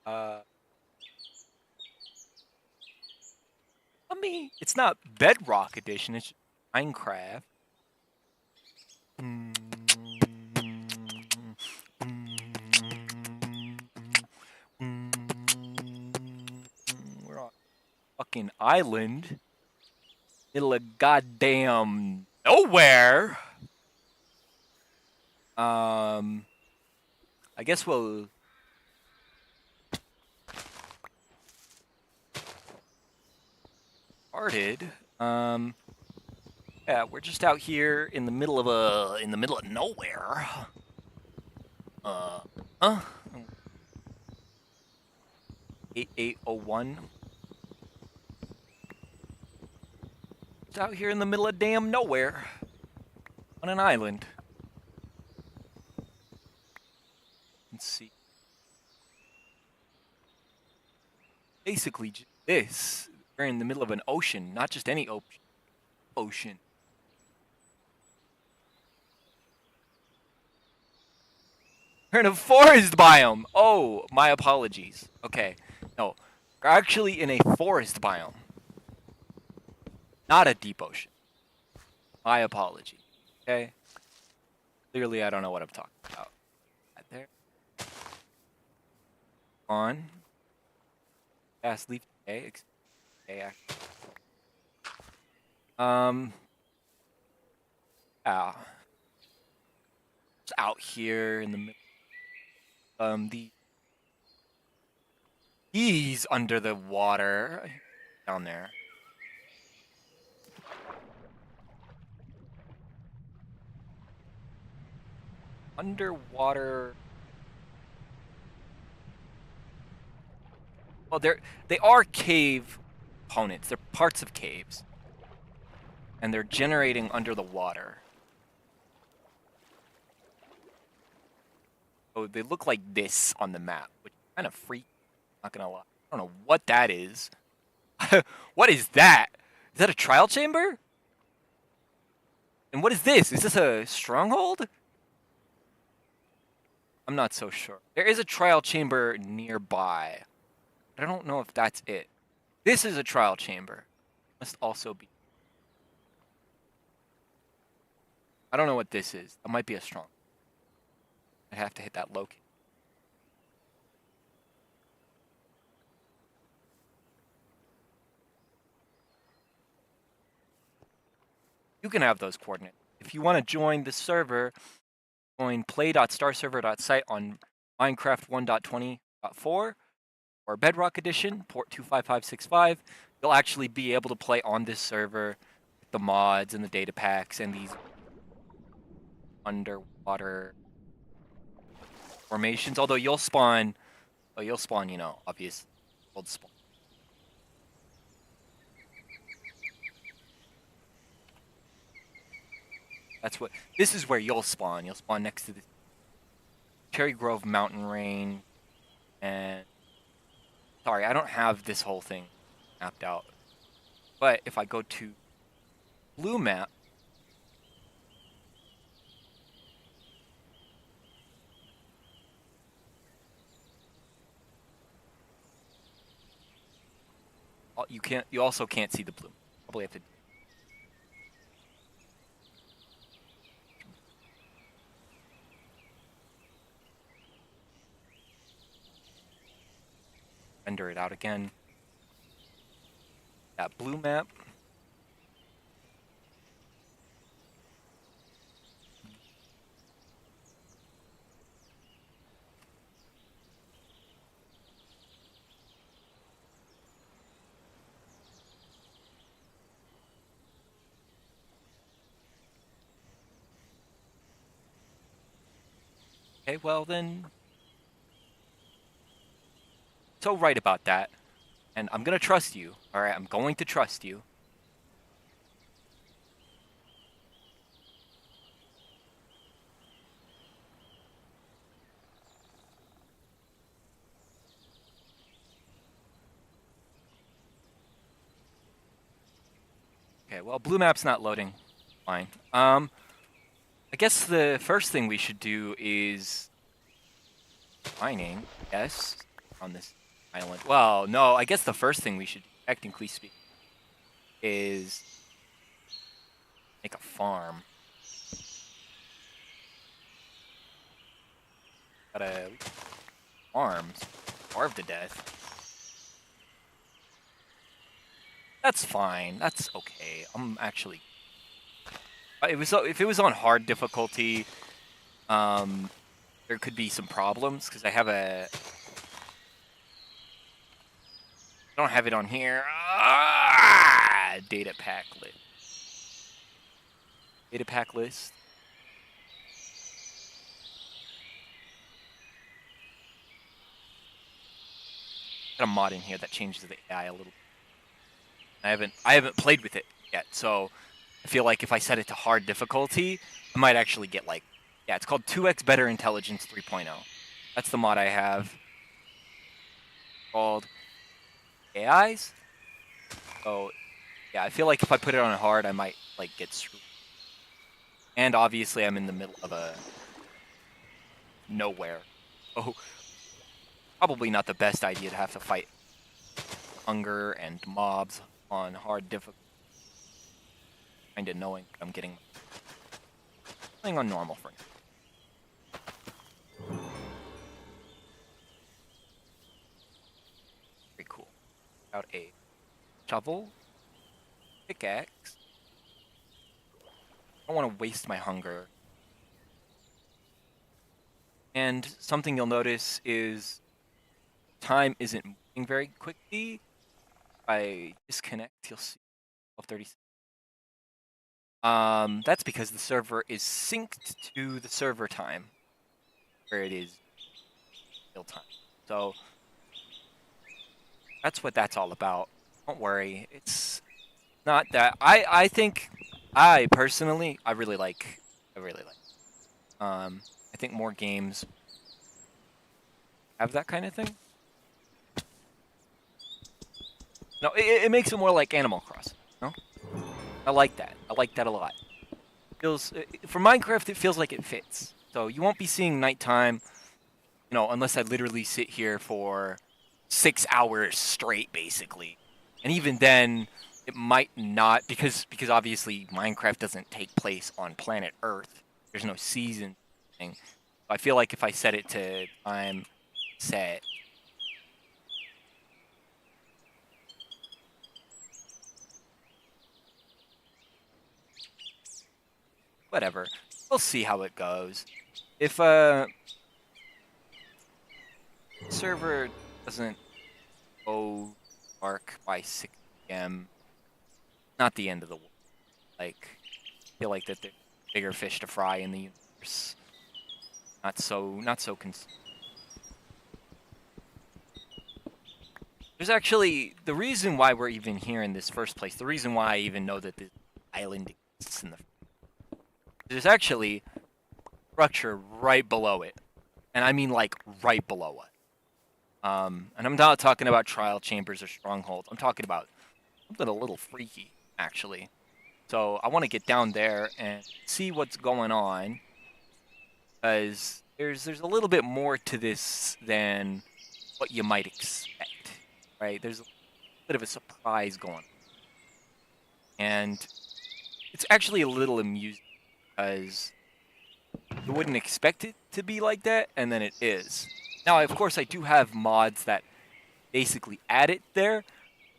I mean, it's not Bedrock Edition. It's Minecraft. We're on a fucking island, middle of goddamn nowhere. I guess we'll. Started. Yeah, we're just out here in the middle of nowhere. Huh? 8801. Just out here in the middle of damn nowhere. On an island. Let's see. Basically, just this. We're in the middle of an ocean, not just any ocean. We're in a forest biome. Oh, my apologies. Okay, no, we're actually in a forest biome, not a deep ocean. My apology. Okay. Clearly, I don't know what I'm talking about. Right there. On. Gas leaf. Okay. Yeah. Yeah. Just out here in the middle. He's under the water down there. Underwater. Well, they are cave components. They're parts of caves, and they're generating under the water. So they look like this on the map, which is kind of freaky. Not gonna lie. I don't know what that is. What is that? Is that a trial chamber? And what is this? Is this a stronghold? I'm not so sure. There is a trial chamber nearby. But I don't know if that's it. This is a trial chamber. Must also be. I don't know what this is. That might be a strong. I'd have to hit that locate. You can have those coordinates. If you want to join the server, join play.starserver.site on Minecraft 1.20.4 or Bedrock Edition, port 25565. You'll actually be able to play on this server with the mods and the data packs and these underwater formations. Although you'll spawn, you know, obvious old spawn. This is where you'll spawn. You'll spawn next to the Cherry Grove mountain range. And sorry, I don't have this whole thing mapped out. But if I go to blue map, you also can't see the blue. Probably have to render it out again. That blue map. Okay, well then. So right about that. And I'm gonna trust you. Alright, I'm going to trust you. Okay, well, blue map's not loading. Fine. I guess the first thing we should do is mining. Yes. on this island. Well, no, I guess the first thing we should, technically speak, is make a farm. Gotta farms. Starve to death. That's fine. That's okay. I'm actually. If it was on hard difficulty, there could be some problems because I don't have it on here. Data pack list. Data pack list. Got a mod in here that changes the AI a little. I haven't played with it yet, so I feel like if I set it to hard difficulty, I might actually get like, yeah, it's called 2x Better Intelligence 3.0. That's the mod I have. Called AIs. So yeah, I feel like if I put it on hard, I might like get screwed. And obviously, I'm in the middle of a nowhere. Oh, probably not the best idea to have to fight hunger and mobs on hard difficulty. Kind of knowing I'm playing on normal for now. Very cool. Got a shovel, pickaxe. I don't want to waste my hunger. And something you'll notice is time isn't moving very quickly. If I disconnect, you'll see 12:36. That's because the server is synced to the server time, where it is real time. So that's what that's all about. Don't worry, it's not that. I think I personally I really like. I think more games have that kind of thing. No, it makes it more like Animal Crossing. No, I like that. I like that a lot. Feels for Minecraft, it feels like it fits. So you won't be seeing nighttime, unless I literally sit here for 6 hours straight, basically. And even then, it might not because obviously Minecraft doesn't take place on planet Earth. There's no season thing. I feel like if I set it to time set. Whatever. We'll see how it goes. If server doesn't go dark by 6 p.m., not the end of the world. Like, I feel like that there's bigger fish to fry in the universe. Not so There's actually the reason why we're even here in this first place. The reason why I even know that this island exists in the there's actually structure right below it, and I mean like right below it. And I'm not talking about trial chambers or strongholds. I'm talking about something a little freaky, actually. So I want to get down there and see what's going on, because there's a little bit more to this than what you might expect, right? There's a bit of a surprise going on. And it's actually a little amusing because you wouldn't expect it to be like that, and then it is. Now, of course, I do have mods that basically add it there,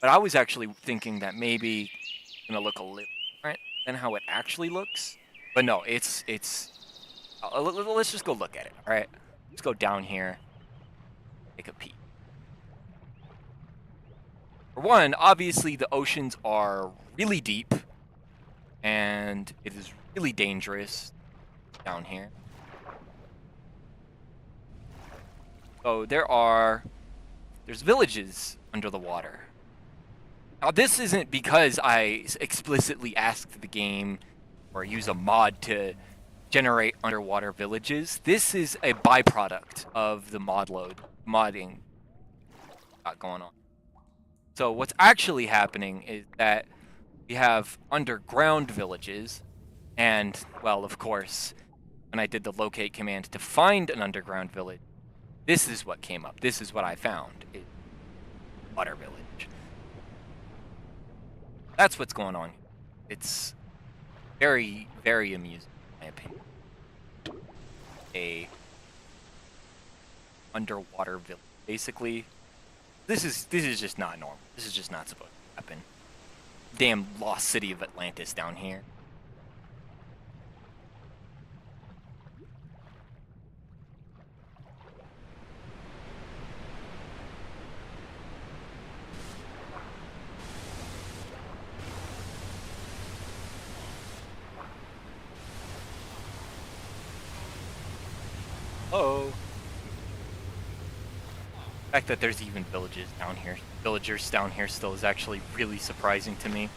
but I was actually thinking that maybe it's going to look a little different than how it actually looks. But no, it's let's just go look at it, all right? Let's go down here, take a peek. For one, obviously the oceans are really deep, and it is really dangerous down here. So there's villages under the water. Now this isn't because I explicitly asked the game or use a mod to generate underwater villages. This is a byproduct of the modding got going on. So what's actually happening is that we have underground villages, and well, of course, when I did the locate command to find an underground village, This is what came up. This is what I found. Water Village. That's what's going on. It's very, very amusing, in my opinion. A underwater village. Basically, this is just not normal. This is just not supposed to happen. Damn lost city of Atlantis down here. Oh. The fact that there's even villagers down here still is actually really surprising to me.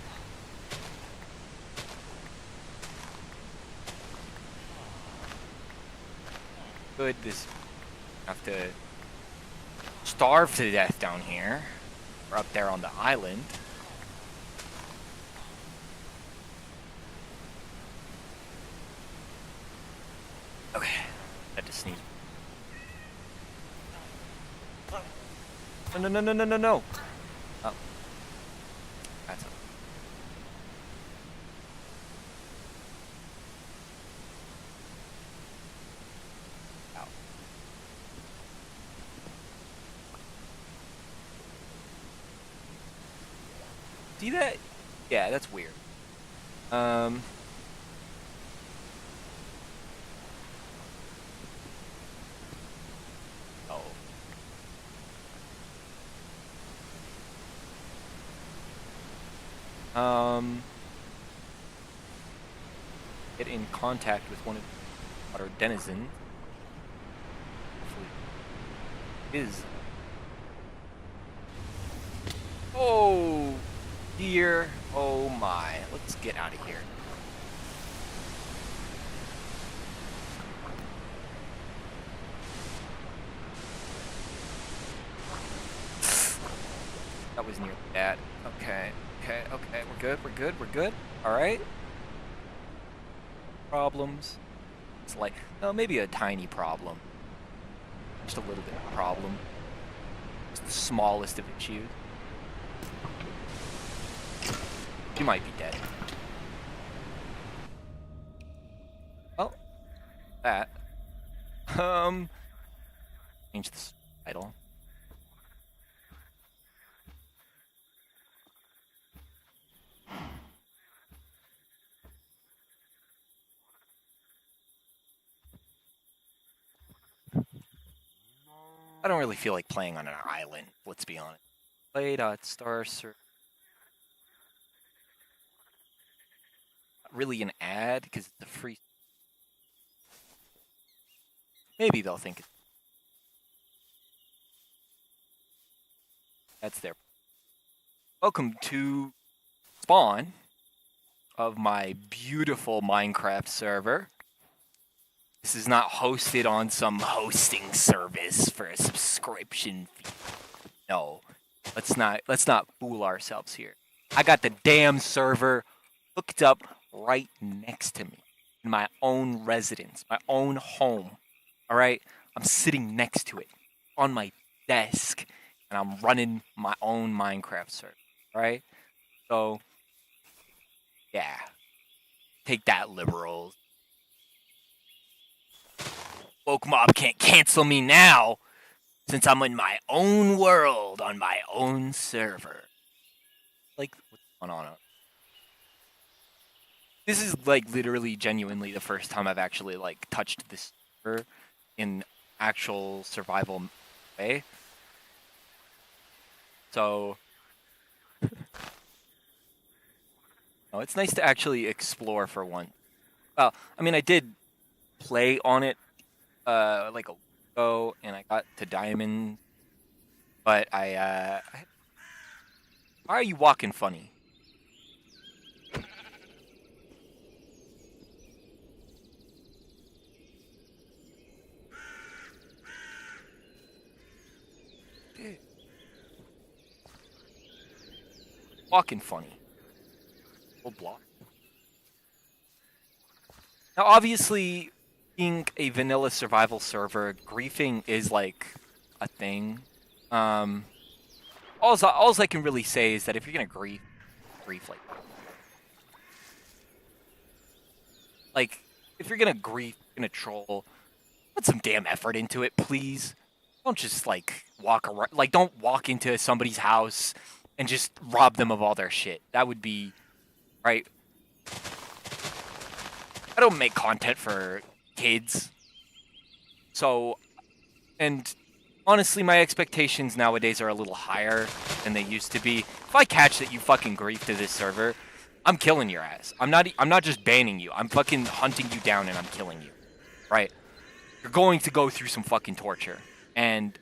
Good, this have to starve to death down here. Or up there on the island. Okay. Had to sneeze. No. Oh. That's okay. Ow. See that? Yeah, that's weird. Get in contact with one of the water denizens. Hopefully it is. Oh dear. Oh my. Let's get out of here. That was near bad. Okay. We're good. Alright. Problems. It's like, oh, maybe a tiny problem. Just a little bit of a problem. It's the smallest of issues. You might be dead. Oh. That. Change the title. I don't really feel like playing on an island, let's be honest. Play.starserver. Not really an ad, because it's a free... Maybe they'll think it's... That's their... Welcome to spawn of my beautiful Minecraft server. This is not hosted on some hosting service for a subscription fee. No, let's not fool ourselves here. I got the damn server hooked up right next to me in my own residence, my own home. All right, I'm sitting next to it on my desk, and I'm running my own Minecraft server. All right, so yeah, take that, liberals. Woke Mob can't cancel me now, since I'm in my own world on my own server. Like, what's going on? This is like literally, genuinely the first time I've actually like touched this server in actual survival way. So, no, it's nice to actually explore for one. Well, I mean, I did play on it like a week ago, and I got to diamond, but why are you walking funny? Walking funny. Full block. Now, obviously, being a vanilla survival server, griefing is like a thing. All I can really say is that if you're gonna grief like if you're gonna grief, you're gonna troll, put some damn effort into it, please. Don't just like walk around, like don't walk into somebody's house and just rob them of all their shit. That would be right. I don't make content for kids, so and honestly, my expectations nowadays are a little higher than they used to be. If I catch that you fucking grief to this server, I'm killing your ass. I'm not just banning you. I'm fucking hunting you down and I'm killing you. Right? You're going to go through some fucking torture. And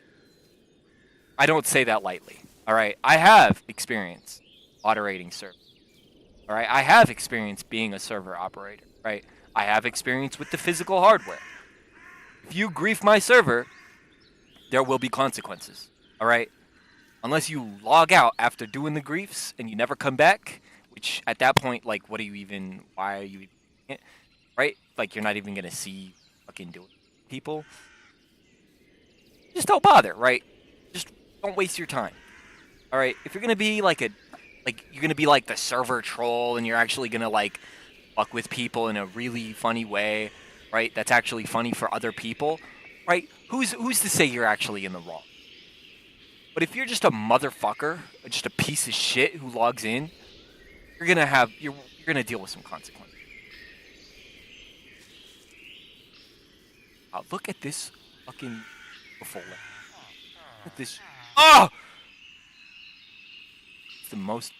I don't say that lightly. All right? I have experience moderating servers. All right? I have experience being a server operator, right? I have experience with the physical hardware. If you grief my server, there will be consequences. All right? Unless you log out after doing the griefs and you never come back, which at that point, like, why are you even it? Right? Like, you're not even going to see fucking doing people. Just don't bother, right? Just don't waste your time. All right? If you're going to be like you're going to be like the server troll and you're actually going to like fuck with people in a really funny way, right? That's actually funny for other people, right? Who's to say you're actually in the wrong? But if you're just a motherfucker, just a piece of shit who logs in, you're gonna deal with some consequences. Look at this fucking beautiful. Look at this. Oh! It's the most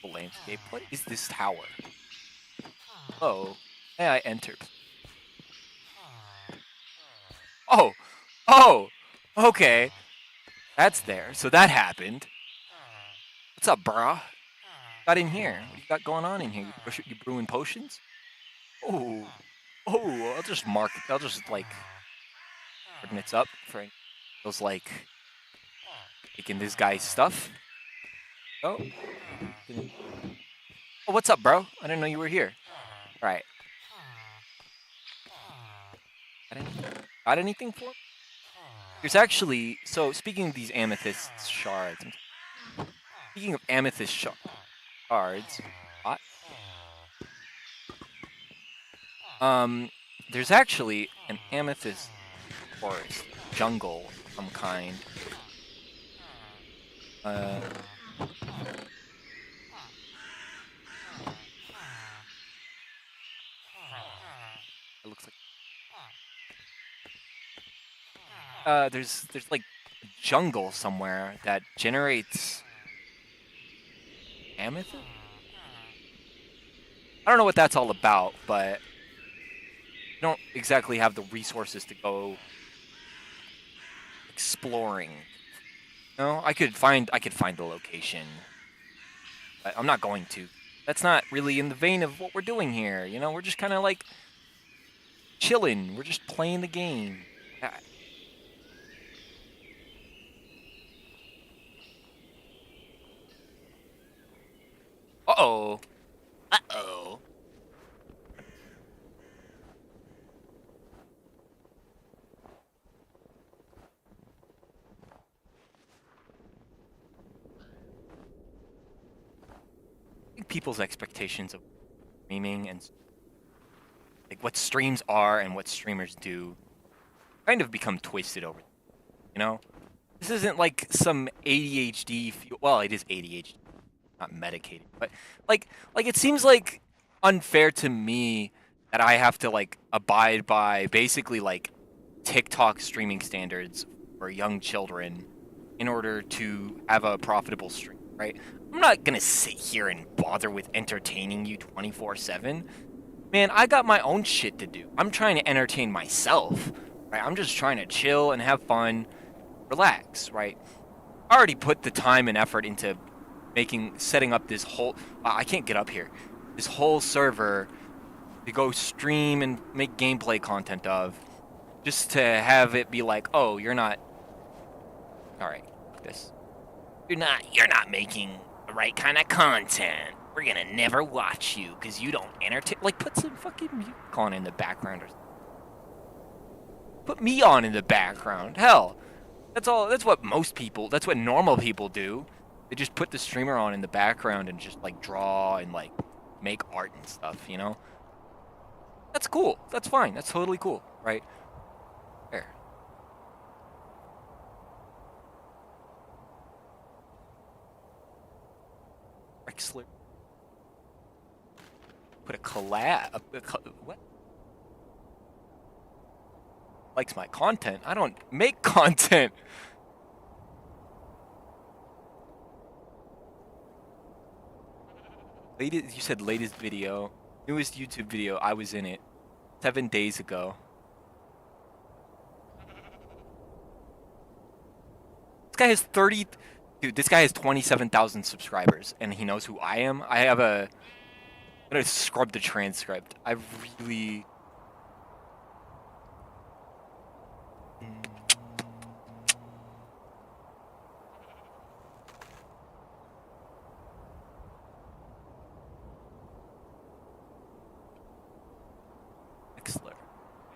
beautiful landscape. What is this tower? Oh, may I enter? Oh, oh, okay. That's there. So that happened. What's up, brah? Got in here? What you got going on in here? You brewing potions? Oh, I'll just like coordinates up for those like taking this guy's stuff. Oh, what's up, bro? I didn't know you were here. All right. Got anything for me? There's actually, so speaking of these amethyst shards, speaking of amethyst shards, there's actually an amethyst forest, jungle of some kind. It looks like there's like a jungle somewhere that generates amethyst. I don't know what that's all about, but I don't exactly have the resources to go exploring. No, I could find the location, but I'm not going to. That's not really in the vein of what we're doing here. You know, we're just kind of like chilling. We're just playing the game. Uh-oh. Uh-oh. I think people's expectations of streaming and like what streams are and what streamers do kind of become twisted over. You know, this isn't like some ADHD. Well, it is ADHD, not medicated, but like it seems like unfair to me that I have to like abide by basically like TikTok streaming standards for young children in order to have a profitable stream, right? I'm not gonna sit here and bother with entertaining you 24/7. Man, I got my own shit to do. I'm trying to entertain myself, right? I'm just trying to chill and have fun, relax, right? I already put the time and effort into setting up this whole, I can't get up here, this whole server to go stream and make gameplay content of, just to have it be like, oh, you're not, all right, this, you're not making the right kind of content. We're gonna never watch you because you don't entertain. Like, put some fucking music on in the background or something. Put me on in the background. Hell, That's all. That's what most people. That's what normal people do. They just put the streamer on in the background and just like draw and like make art and stuff. You know. That's cool. That's fine. That's totally cool, right? There. Rexler. Put a collab. What? Likes my content. I don't make content. Latest, you said latest video. Newest YouTube video. I was in it 7 days ago. This guy has 30. Dude, this guy has 27,000 subscribers, and he knows who I am. I have a. I'm gonna scrub the transcript. I really. Excellent.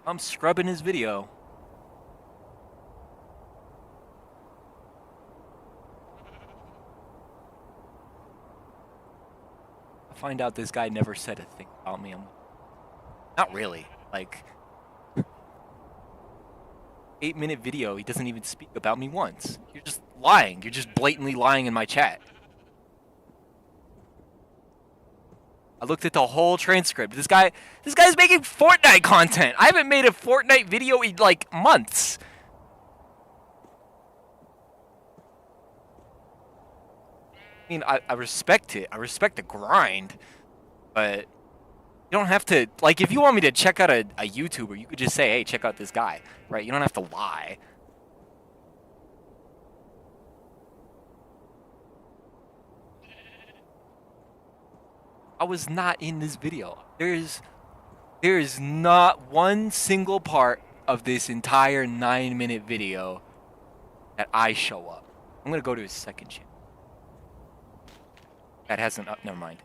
I'm scrubbing his video. I find out this guy never said a thing about me. I'm not really. Like, 8-minute video, he doesn't even speak about me once. You're just lying. You're just blatantly lying in my chat. I looked at the whole transcript. This guy's making Fortnite content. I haven't made a Fortnite video in like months. I mean, I respect it. I respect the grind, but you don't have to, like, if you want me to check out a YouTuber, you could just say, hey, check out this guy, right? You don't have to lie. I was not in this video. There is not one single part of this entire 9-minute video that I show up. I'm gonna go to his second channel. That hasn't up. Never mind.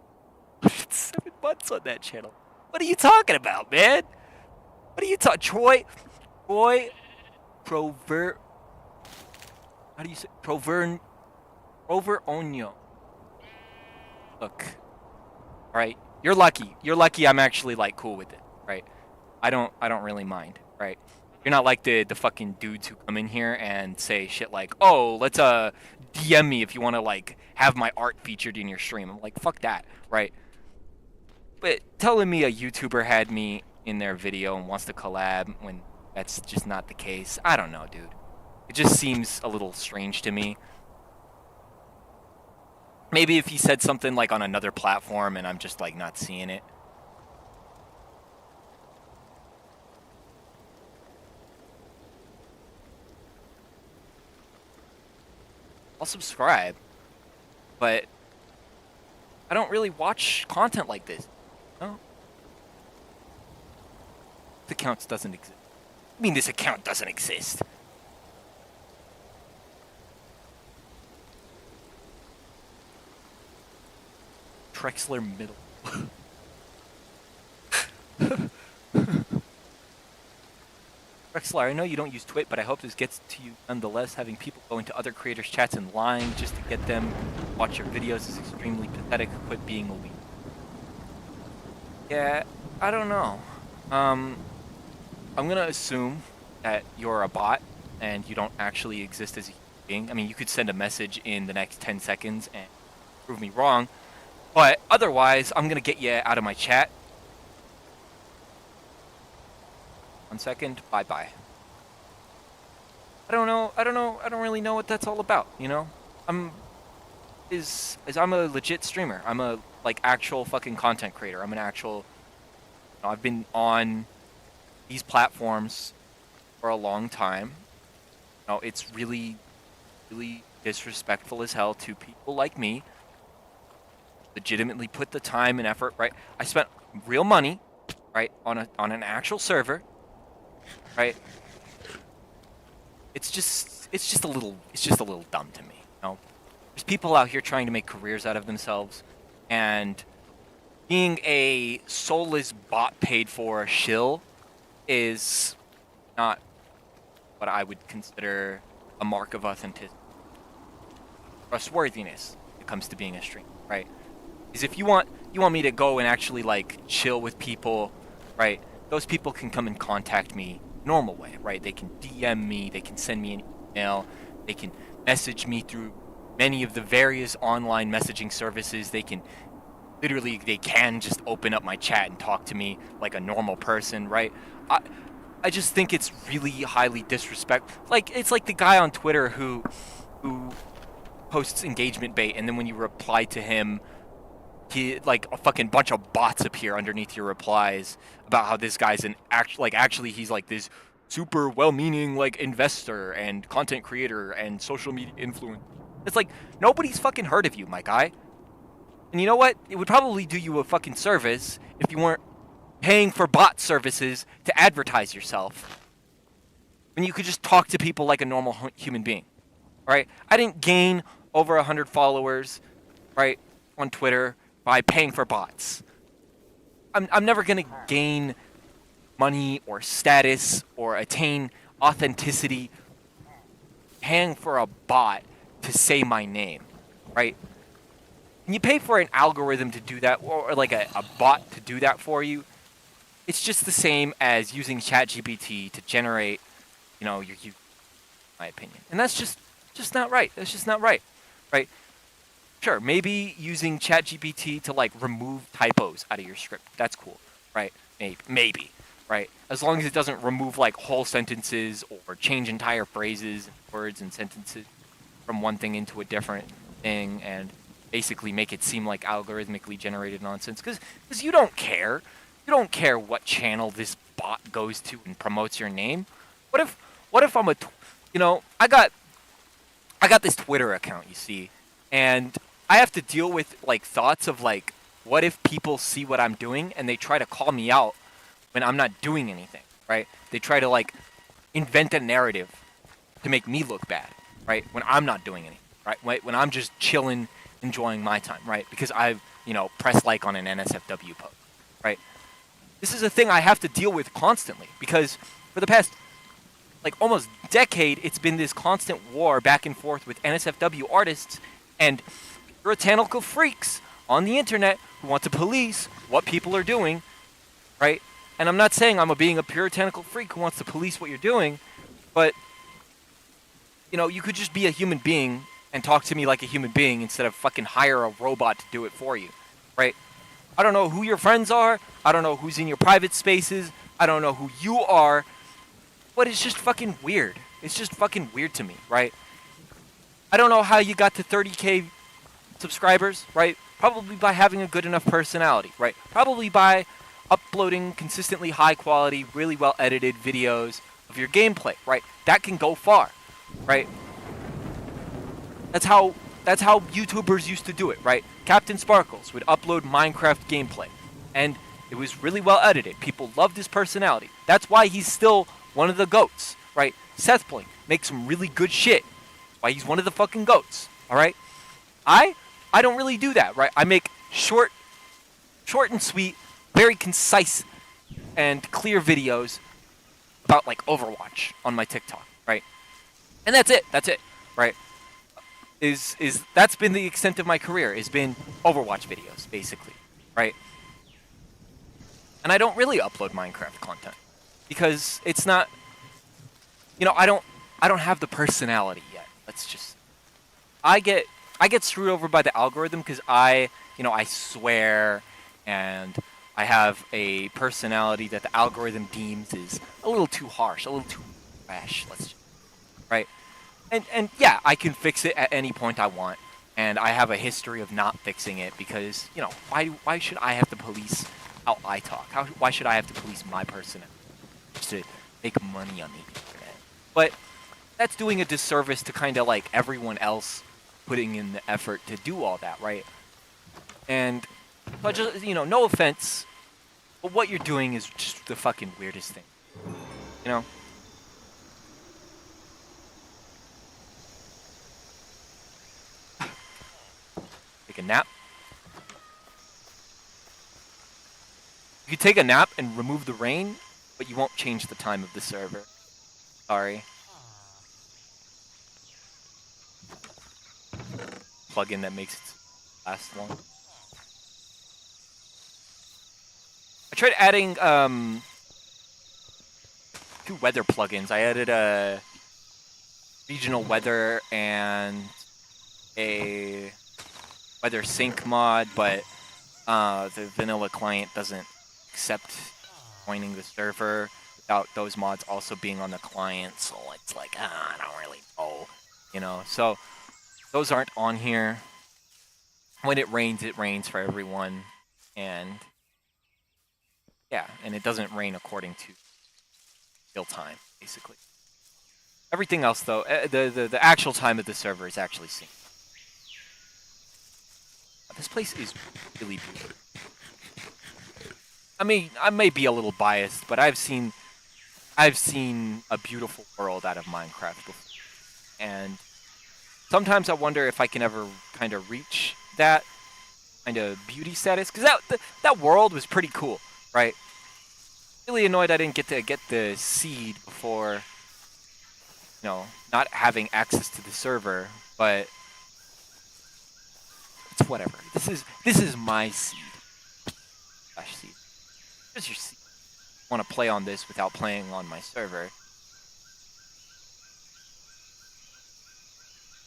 7 months on that channel. What are you talking about, man? What are you talking, Troy? Prover. How do you say Prover Onyo? Look. All right, you're lucky. You're lucky. I'm actually like cool with it, right? I don't really mind, right? You're not like the fucking dudes who come in here and say shit like, "Oh, let's DM me if you want to like have my art featured in your stream." I'm like, "Fuck that," right? But telling me a YouTuber had me in their video and wants to collab when that's just not the case, I don't know, dude. It just seems a little strange to me. Maybe if he said something like on another platform and I'm just like not seeing it. I'll subscribe, but I don't really watch content like this. No. This account doesn't exist. I mean, this account doesn't exist. Trexler Middle. Trexler, I know you don't use Twit, but I hope this gets to you nonetheless. Having people go into other creators' chats and lying just to get them to watch your videos is extremely pathetic. Quit being a weeb. Yeah, I don't know. I'm gonna assume that you're a bot and you don't actually exist as a human being. I mean, you could send a message in the next 10 seconds and prove me wrong. But otherwise, I'm gonna get you out of my chat. 1 second. Bye-bye. I don't know. I don't really know what that's all about, you know? I'm a legit streamer. I'm a like actual fucking content creator. I'm an actual I've been on these platforms for a long time. You know, it's really disrespectful as hell to people like me. Legitimately put the time and effort, right? I spent real money, right, on an actual server, right? It's just a little dumb to me, you know? There's people out here trying to make careers out of themselves, and being a soulless bot paid for shill is not what I would consider a mark of authenticity, trustworthiness when it comes to being a streamer, right? Is if you want me to go and actually like chill with people, right? Those people can come and contact me normal way, right? They can DM me, they can send me an email, they can message me through many of the various online messaging services. They can just open up my chat and talk to me like a normal person, right? I just think it's really highly disrespectful. Like, it's like the guy on Twitter who posts engagement bait, and then when you reply to him, he like a fucking bunch of bots appear underneath your replies about how this guy's actually he's like this super well-meaning like investor and content creator and social media influencer. It's like nobody's fucking heard of you, my guy. And you know what? It would probably do you a fucking service if you weren't paying for bot services to advertise yourself. When you could just talk to people like a normal human being. Right? I didn't gain over 100 followers, right, on Twitter by paying for bots. I'm never going to gain money or status or attain authenticity paying for a bot to say my name, right? When you pay for an algorithm to do that, or like a bot to do that for you, it's just the same as using ChatGPT to generate, your my opinion. And that's just not right. That's just not right, right? Sure, maybe using ChatGPT to like remove typos out of your script. That's cool, right? Maybe, right? As long as it doesn't remove like whole sentences or change entire phrases, words, and sentences from one thing into a different thing, and basically make it seem like algorithmically generated nonsense. Because you don't care. You don't care what channel this bot goes to and promotes your name. What if I'm I got this Twitter account, you see, and I have to deal with like thoughts of like, what if people see what I'm doing and they try to call me out when I'm not doing anything, right? They try to like invent a narrative to make me look bad, right? When I'm not doing anything, right? When I'm just chilling, enjoying my time, right? Because I've, pressed like on an NSFW post, right? This is a thing I have to deal with constantly because for the past like almost decade, it's been this constant war back and forth with NSFW artists and puritanical freaks on the internet who want to police what people are doing, right? And I'm not saying I'm being a puritanical freak who wants to police what you're doing, but you could just be a human being and talk to me like a human being instead of fucking hire a robot to do it for you, right? I don't know who your friends are. I don't know who's in your private spaces. I don't know who you are. But it's just fucking weird. It's just fucking weird to me, right? I don't know how you got to 30K subscribers, right? Probably by having a good enough personality, right? Probably by uploading consistently high quality, really well edited videos of your gameplay, right? That can go far, right? That's how YouTubers used to do it, right? Captain Sparkles would upload Minecraft gameplay, and it was really well edited. People loved his personality. That's why he's still one of the GOATs, right? Seth Blink makes some really good shit. That's why he's one of the fucking GOATs, all right? I don't really do that, right? I make short and sweet, very concise and clear videos about like Overwatch on my TikTok, right? And that's it, right? That's been the extent of my career, has been Overwatch videos, basically, right? And I don't really upload Minecraft content because it's not, I don't have the personality yet. I get screwed over by the algorithm because I swear and I have a personality that the algorithm deems is a little too harsh, a little too rash, right? And yeah, I can fix it at any point I want, and I have a history of not fixing it because, why should I have to police how I talk? Why should I have to police my personality just to make money on the internet? But that's doing a disservice to kind of like everyone else putting in the effort to do all that, right? And but just no offense, but what you're doing is just the fucking weirdest thing, Take a nap. You could take a nap and remove the rain, but you won't change the time of the server. Sorry. plugin that makes it last long. I tried adding 2 weather plugins. I added a regional weather and a weather sync mod, but the vanilla client doesn't accept joining the server without those mods also being on the client. So it's like, I don't really know, you know. So those aren't on here. When it rains for everyone, and yeah, and it doesn't rain according to real time, basically. Everything else, though, the actual time of the server is actually synced. This place is really beautiful. I may be a little biased, but I've seen a beautiful world out of Minecraft before, and sometimes I wonder if I can ever kind of reach that kind of beauty status, because that world was pretty cool, right? Really annoyed I didn't get to get the seed before, you know, not having access to the server, but it's whatever. This is my seed. Slash seed. Here's your seed. Want to play on this without playing on my server.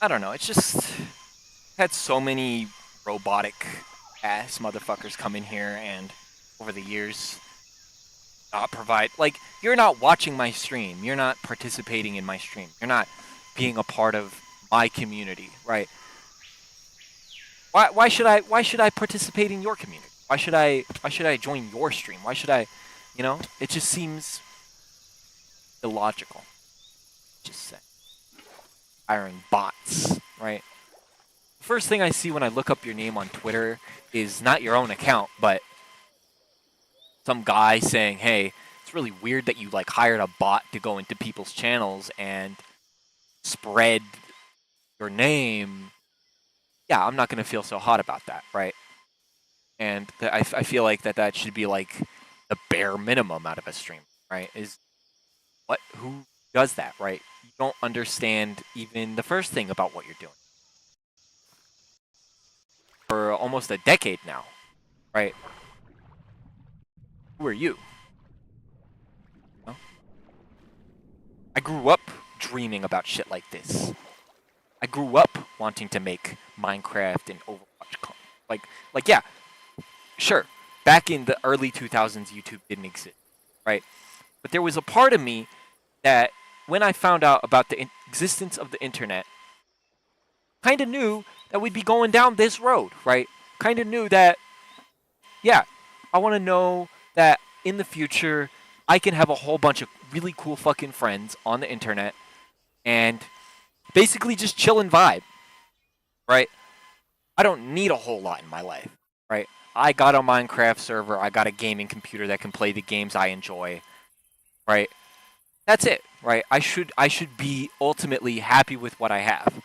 I don't know. It's just had so many robotic ass motherfuckers come in here and over the years not provide, like, you're not watching my stream, you're not participating in my stream, you're not being a part of my community, right? Why should I participate in your community? Why should I join your stream? Why should I, you know? It just seems illogical. Just say hiring bots, right? The first thing I see when I look up your name on Twitter is not your own account, but some guy saying, "Hey, it's really weird that you like hired a bot to go into people's channels and spread your name." Yeah, I'm not gonna feel so hot about that, right? And I feel like that should be like the bare minimum out of a stream, right? Is who does that, right? You don't understand even the first thing about what you're doing for almost a decade now, right? Who are you? I grew up dreaming about shit like this. I grew up wanting to make Minecraft and Overwatch. Like yeah, sure. Back in the early 2000s, YouTube didn't exist, right? But there was a part of me that, when I found out about the existence of the internet, kind of knew that we'd be going down this road, right? Kind of knew that, yeah, I want to know that in the future, I can have a whole bunch of really cool fucking friends on the internet and basically just chill and vibe, right? I don't need a whole lot in my life, right? I got a Minecraft server. I got a gaming computer that can play the games I enjoy, right? That's it, right? I should be ultimately happy with what I have.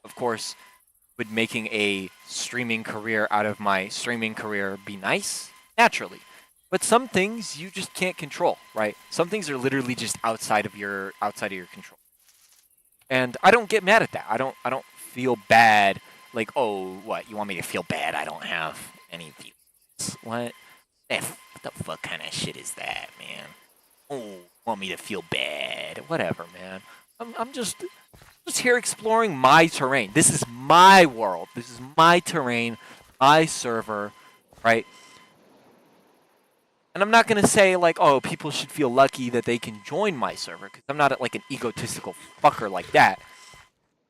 Of course, would making a streaming career out of my streaming career be nice? Naturally. But some things you just can't control, right? Some things are literally just outside of your control. And I don't get mad at that. I don't feel bad like, "Oh, what? You want me to feel bad I don't have any views?" What? What the fuck kind of shit is that, man? Oh, want me to feel bad? Whatever, man. I'm just here exploring my terrain. This is my world. This is my terrain, my server, right? And I'm not gonna say like, "Oh, people should feel lucky that they can join my server," because I'm not like an egotistical fucker like that.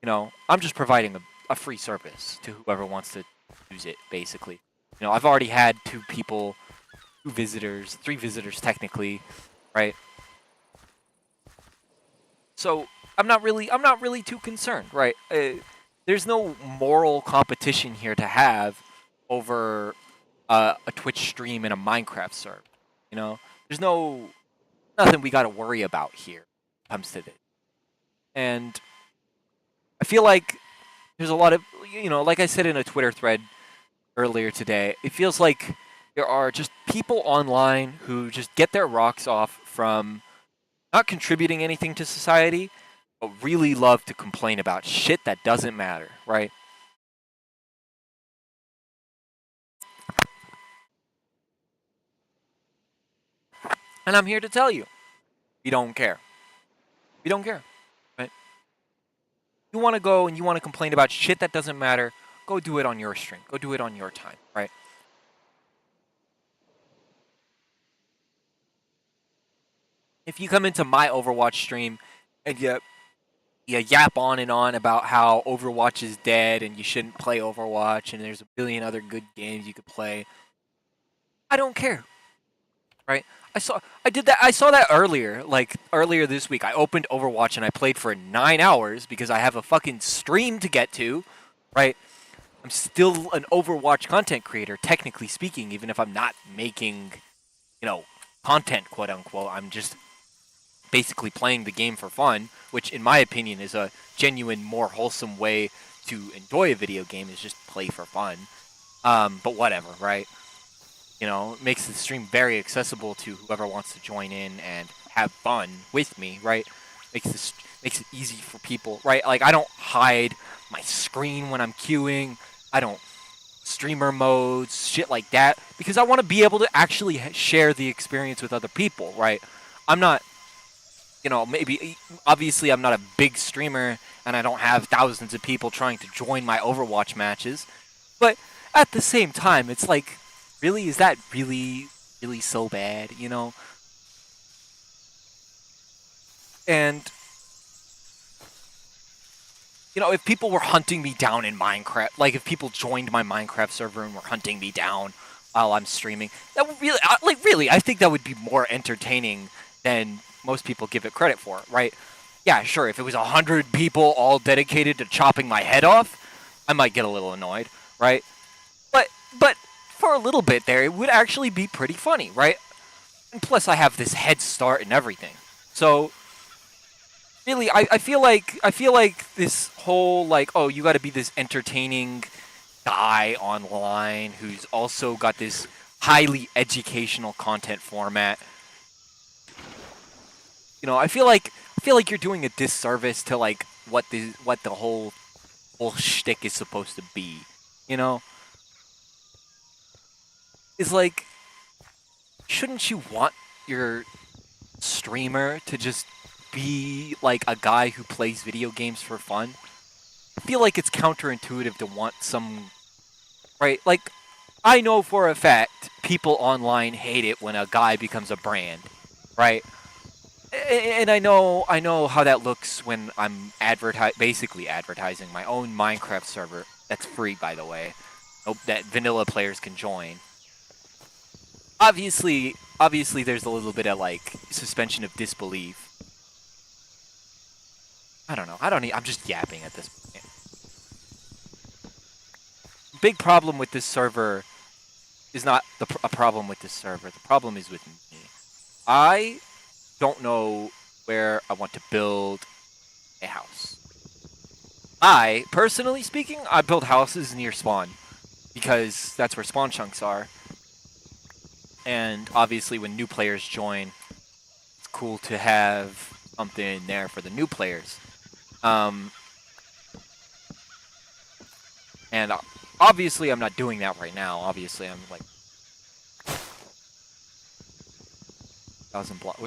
You know, I'm just providing a free service to whoever wants to use it, basically. You know, I've already had 3 visitors technically, right? So I'm not really too concerned, right? There's no moral competition here to have over a Twitch stream and a Minecraft server. You know, there's nothing we got to worry about here when it comes to this. And I feel like there's a lot of, you know, like I said in a Twitter thread earlier today, it feels like there are just people online who just get their rocks off from not contributing anything to society, but really love to complain about shit that doesn't matter, right? And I'm here to tell you, we don't care. We don't care, right? You want to go and you want to complain about shit that doesn't matter, go do it on your stream. Go do it on your time, right? If you come into my Overwatch stream and you yap on and on about how Overwatch is dead and you shouldn't play Overwatch and there's a billion other good games you could play, I don't care, right? I saw that earlier, like earlier this week. I opened Overwatch and I played for 9 hours because I have a fucking stream to get to, right? I'm still an Overwatch content creator, technically speaking, even if I'm not making, content, quote unquote. I'm just basically playing the game for fun, which, in my opinion, is a genuine, more wholesome way to enjoy a video game, is just play for fun. But whatever, right? It makes the stream very accessible to whoever wants to join in and have fun with me, right? Makes it easy for people, right? Like, I don't hide my screen when I'm queuing. I don't streamer modes, shit like that, because I want to be able to actually share the experience with other people, right? I'm not, maybe, obviously I'm not a big streamer and I don't have thousands of people trying to join my Overwatch matches, but at the same time, it's like, really, is that really, really so bad, And, if people were hunting me down in Minecraft, like if people joined my Minecraft server and were hunting me down while I'm streaming, that would really, I think that would be more entertaining than most people give it credit for, right? Yeah, sure, if it was 100 people all dedicated to chopping my head off, I might get a little annoyed, right? But, but for a little bit there, it would actually be pretty funny, right? And plus, I have this head start and everything. So, really, I feel like this whole, like, oh, you got to be this entertaining guy online who's also got this highly educational content format. I feel like you're doing a disservice to, like, what the whole shtick is supposed to be. You know, is like, shouldn't you want your streamer to just be like a guy who plays video games for fun? I feel like it's counterintuitive to want some, right? Like, I know for a fact people online hate it when a guy becomes a brand, right? And I know how that looks when I'm basically advertising my own Minecraft server. That's free, by the way. That vanilla players can join. Obviously, there's a little bit of, like, suspension of disbelief. I don't know. I'm just yapping at this point. Big problem with this server is not a problem with this server. The problem is with me. I don't know where I want to build a house. Personally speaking, I build houses near spawn because that's where spawn chunks are. And obviously, when new players join, it's cool to have something there for the new players. And obviously, I'm not doing that right now. Obviously, I'm like 1,000 blocks,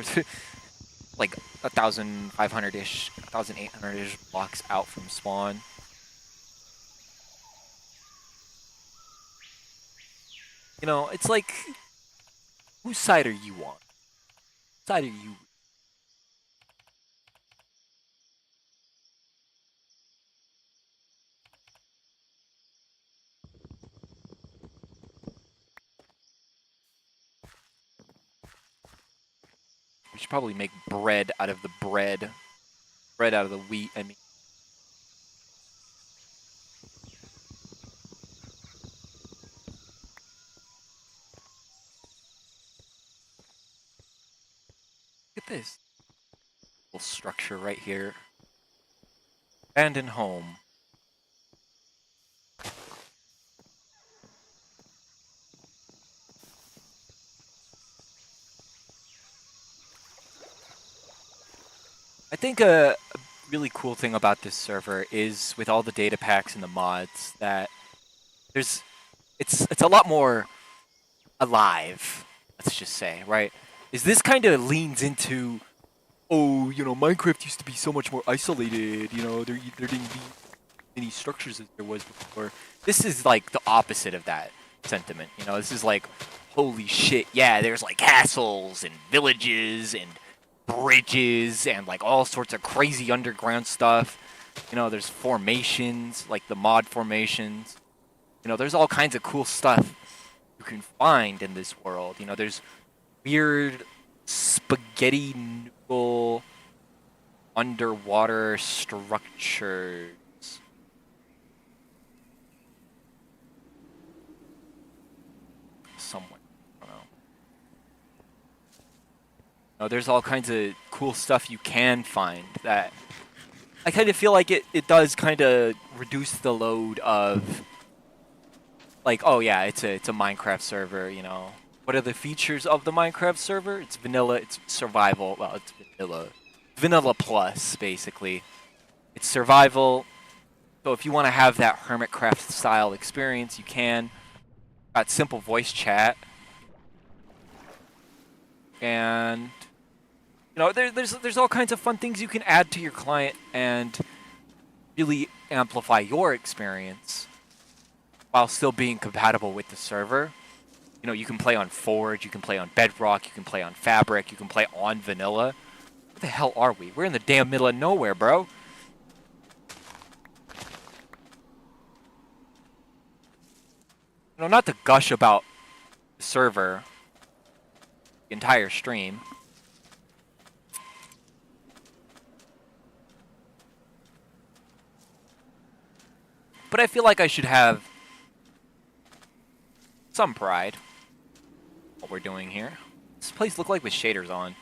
like 1,500-ish, 1,800-ish blocks out from spawn. It's like, whose side are you on? Whose side are you? We should probably make bread out of the bread out of the wheat. I mean, look at this little structure right here. Abandoned home. I think a really cool thing about this server is, with all the data packs and the mods, that it's a lot more alive. Let's just say, right? is this kind of leans into, oh, Minecraft used to be so much more isolated. There didn't be many structures as there was before. This is like the opposite of that sentiment. This is like, holy shit, yeah, there's like castles and villages and bridges and like all sorts of crazy underground stuff. There's formations, like the mod formations. There's all kinds of cool stuff you can find in this world. There's weird spaghetti noodle underwater structures. Somewhere. I don't know. There's all kinds of cool stuff you can find that I kind of feel like it does kind of reduce the load of, like, oh yeah, it's a Minecraft server, What are the features of the Minecraft server? It's vanilla, it's survival. Well, it's vanilla. Vanilla plus, basically. It's survival. So if you want to have that Hermitcraft style experience, you can. Got simple voice chat. And there's all kinds of fun things you can add to your client and really amplify your experience while still being compatible with the server. You can play on Forge, you can play on Bedrock, you can play on Fabric, you can play on Vanilla. Where the hell are we? We're in the damn middle of nowhere, bro. Not to gush about the server the entire stream. But I feel like I should have some pride in what we're doing here. This place looks like with shaders on.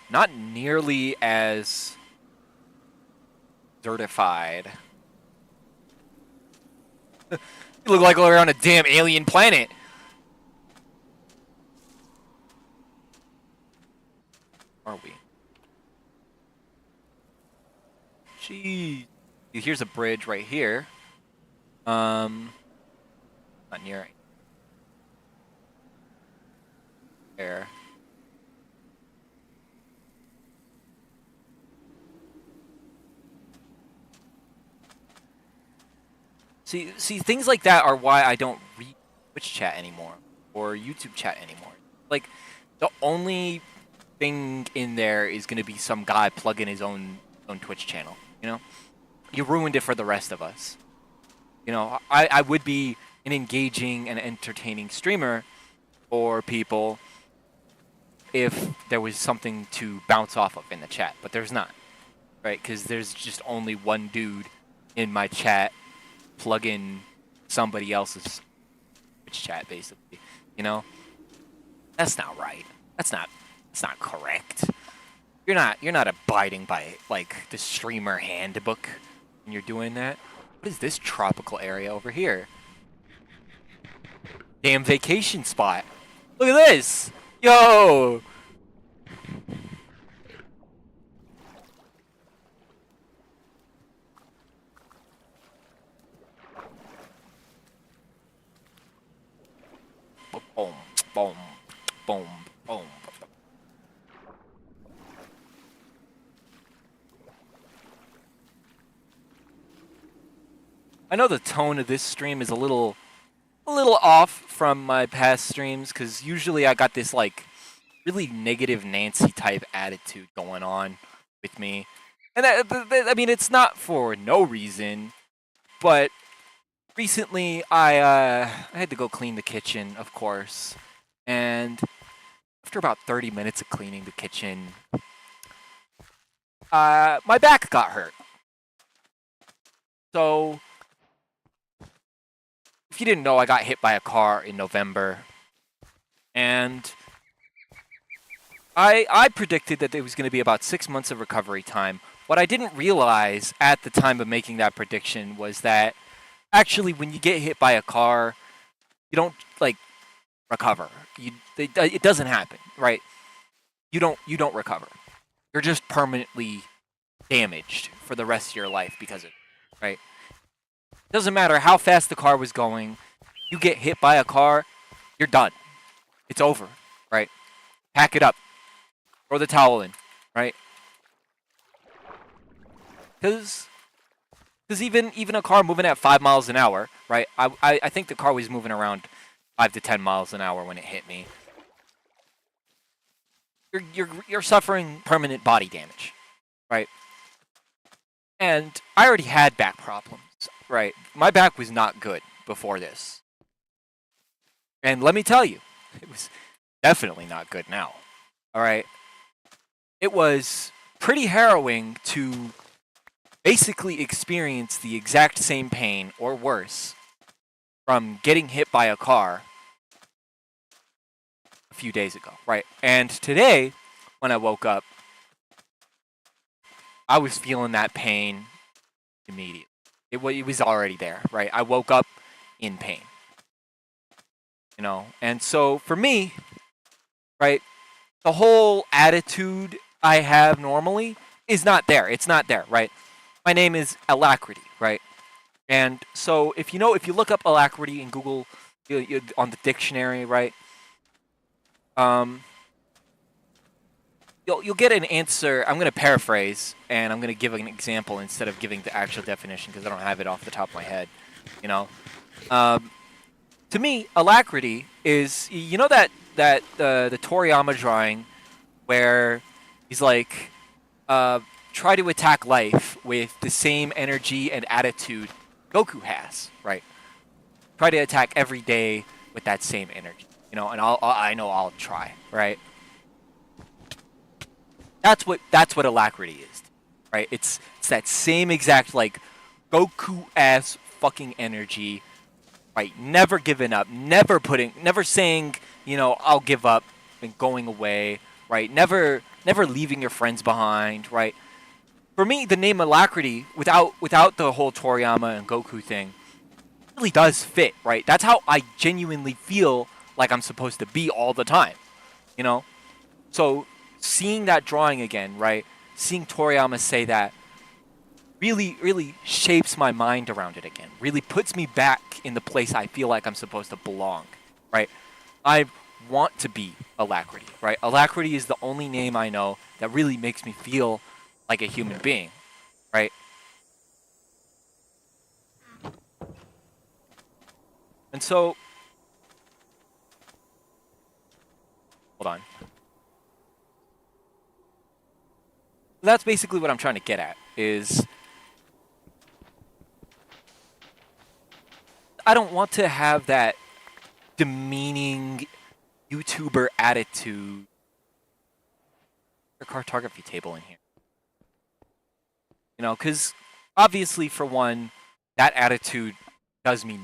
Not nearly as certified. You look like we're on a damn alien planet. Are we? Jeez. Here's a bridge right here. Not near it. There. See, things like that are why I don't read Twitch chat anymore or YouTube chat anymore. Like, the only thing in there is going to be some guy plugging his own Twitch channel. You ruined it for the rest of us. I would be an engaging and entertaining streamer for people if there was something to bounce off of in the chat, but there's not, right? Because there's just only one dude in my chat plugging somebody else's Twitch chat, basically. That's not right. That's not correct. You're not abiding by like the streamer handbook when you're doing that. What is this tropical area over here? Damn vacation spot. Look at this. Yo. Boom, boom, boom, boom. I know the tone of this stream is a little off from my past streams, because usually I got this like really negative Nancy type attitude going on with me, and I mean, it's not for no reason, but recently I had to go clean the kitchen, of course, and after about 30 minutes of cleaning the kitchen, my back got hurt. So if you didn't know, I got hit by a car in November, and I predicted that it was going to be about 6 months of recovery time. What I didn't realize at the time of making that prediction was that actually when you get hit by a car, you don't like recover. It doesn't happen, right? You don't recover. You're just permanently damaged for the rest of your life because of it, right? Doesn't matter how fast the car was going. You get hit by a car, you're done. It's over, right? Pack it up. Throw the towel in, right? Because even a car moving at 5 miles an hour, right? I think the car was moving around 5 to 10 miles an hour when it hit me. You're suffering permanent body damage, right? And I already had back problems, right? My back was not good before this. And let me tell you, it was definitely not good now. All right. It was pretty harrowing to basically experience the exact same pain or worse from getting hit by a car a few days ago, right? And today, when I woke up, I was feeling that pain immediately. It was already there, right? I woke up in pain, And so for me, right, the whole attitude I have normally is not there. It's not there, right? My name is Alacrity, right? And so if you look up Alacrity in Google on the dictionary, right? You'll get an answer. I'm going to paraphrase, and I'm going to give an example instead of giving the actual definition because I don't have it off the top of my head. To me, Alacrity is that the Toriyama drawing where he's like, try to attack life with the same energy and attitude Goku has, right? Try to attack every day with that same energy, and I know I'll try, right? That's what Alacrity is, right? It's that same exact like Goku ass fucking energy, right? Never giving up, never saying, I'll give up and going away, right? Never leaving your friends behind, right? For me, the name Alacrity, without the whole Toriyama and Goku thing, really does fit, right? That's how I genuinely feel like I'm supposed to be all the time, So seeing that drawing again, right? Seeing Toriyama say that really, really shapes my mind around it again. Really puts me back in the place I feel like I'm supposed to belong, right? I want to be Alacrity, right? Alacrity is the only name I know that really makes me feel like a human being, right? And so, hold on. That's basically what I'm trying to get at, is I don't want to have that demeaning YouTuber attitude. There's a cartography table in here. Because obviously, for one, that attitude does me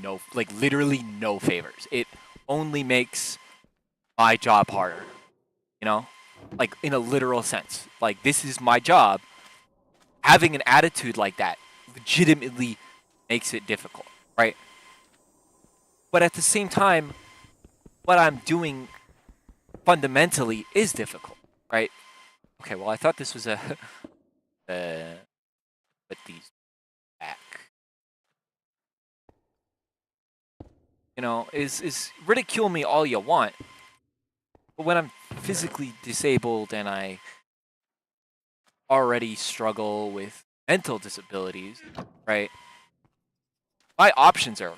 literally no favors. It only makes my job harder, like in a literal sense. Like, this is my job. Having an attitude like that legitimately makes it difficult, right? But at the same time, what I'm doing fundamentally is difficult, right? Okay, well, I thought this was a put these back. Is ridicule me all you want, but when I'm physically disabled and I already struggle with mental disabilities, right? My options are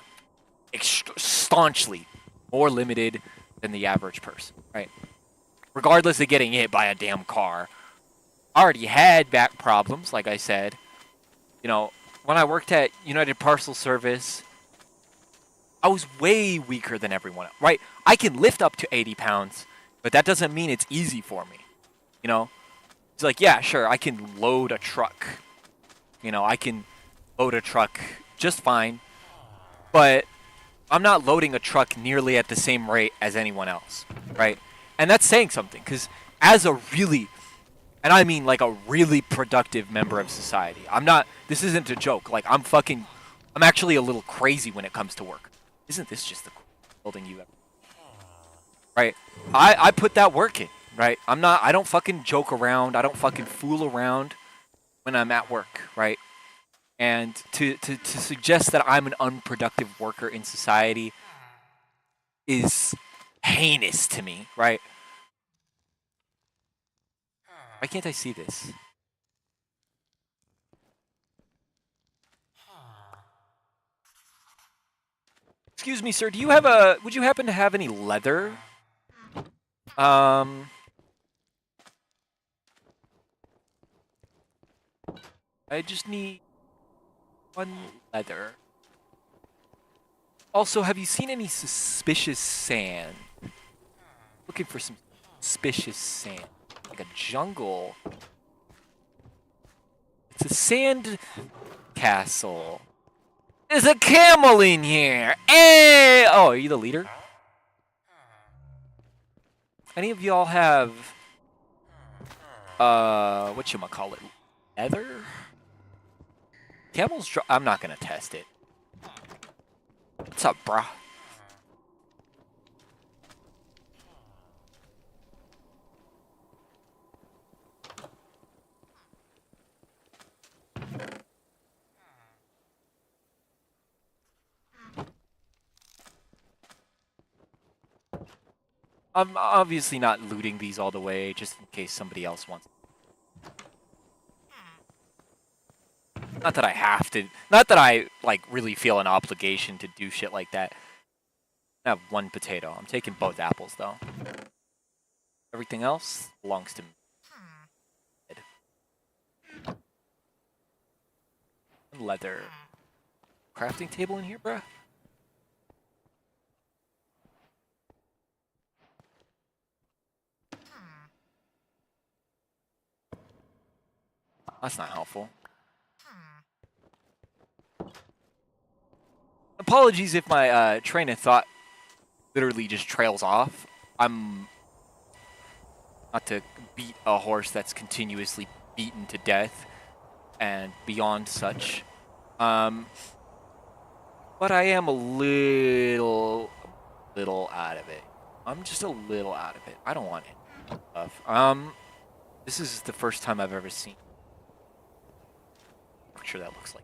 staunchly more limited than the average person, right? Regardless of getting hit by a damn car. I already had back problems, like I said. When I worked at United Parcel Service, I was way weaker than everyone else, right? I can lift up to 80 pounds, but that doesn't mean it's easy for me, It's like, yeah, sure, I can load a truck. I can load a truck just fine, but I'm not loading a truck nearly at the same rate as anyone else, right? And that's saying something, because as a really, and I mean like a really productive member of society, this isn't a joke, like I'm actually a little crazy when it comes to work. Isn't this just the coolest building you ever? Right? I put that work in, right? I don't fucking joke around, I don't fucking fool around when I'm at work, right? And to suggest that I'm an unproductive worker in society is heinous to me, right? Why can't I see this? Excuse me, sir. Do you have would you happen to have any leather? I just need one leather. Also, have you seen any suspicious sand? Looking for some suspicious sand. Like a jungle. It's a sand castle. There's a camel in here! Hey! Oh, are you the leader? Any of y'all have whatchamacallit? Leather? Camels I'm not gonna test it. What's up, brah? I'm obviously not looting these all the way, just in case somebody else wants. Not that I have to. Not that I, like, really feel an obligation to do shit like that. I have one potato. I'm taking both apples, though. Everything else belongs to me. Leather. Crafting table in here, bruh? That's not helpful. Apologies if my train of thought literally just trails off. I'm not to beat a horse that's continuously beaten to death and beyond such. But I am a little out of it. I'm just a little out of it. I don't want it. This is the first time I've ever seen a structure that looks like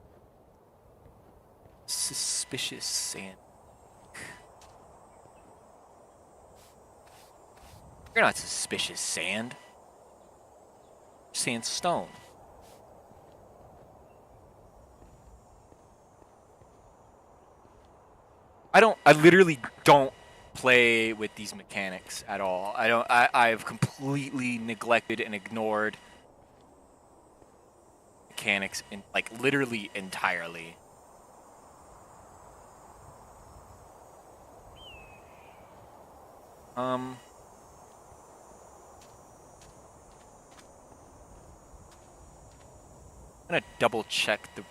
suspicious sand. You're not suspicious sand. Sandstone. I literally don't play with these mechanics at all. I've completely neglected and ignored mechanics in, like, literally entirely. I'm gonna double check the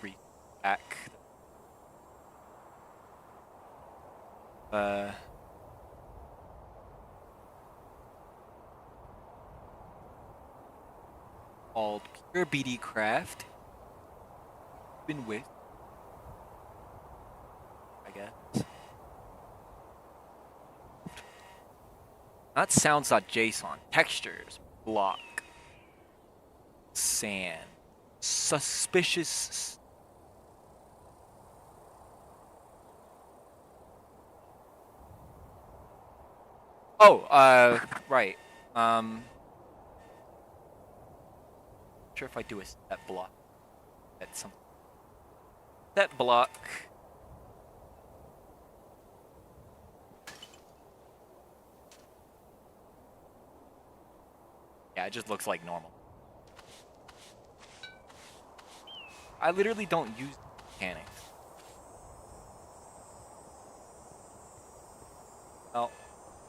back. Called Pure BD Craft. Been with, I guess. Not sounds.json. Textures. Block. Sand. Suspicious. Oh, right. Sure if I do a set block. That's something. Set block. Yeah, it just looks like normal. I literally don't use mechanics. Well,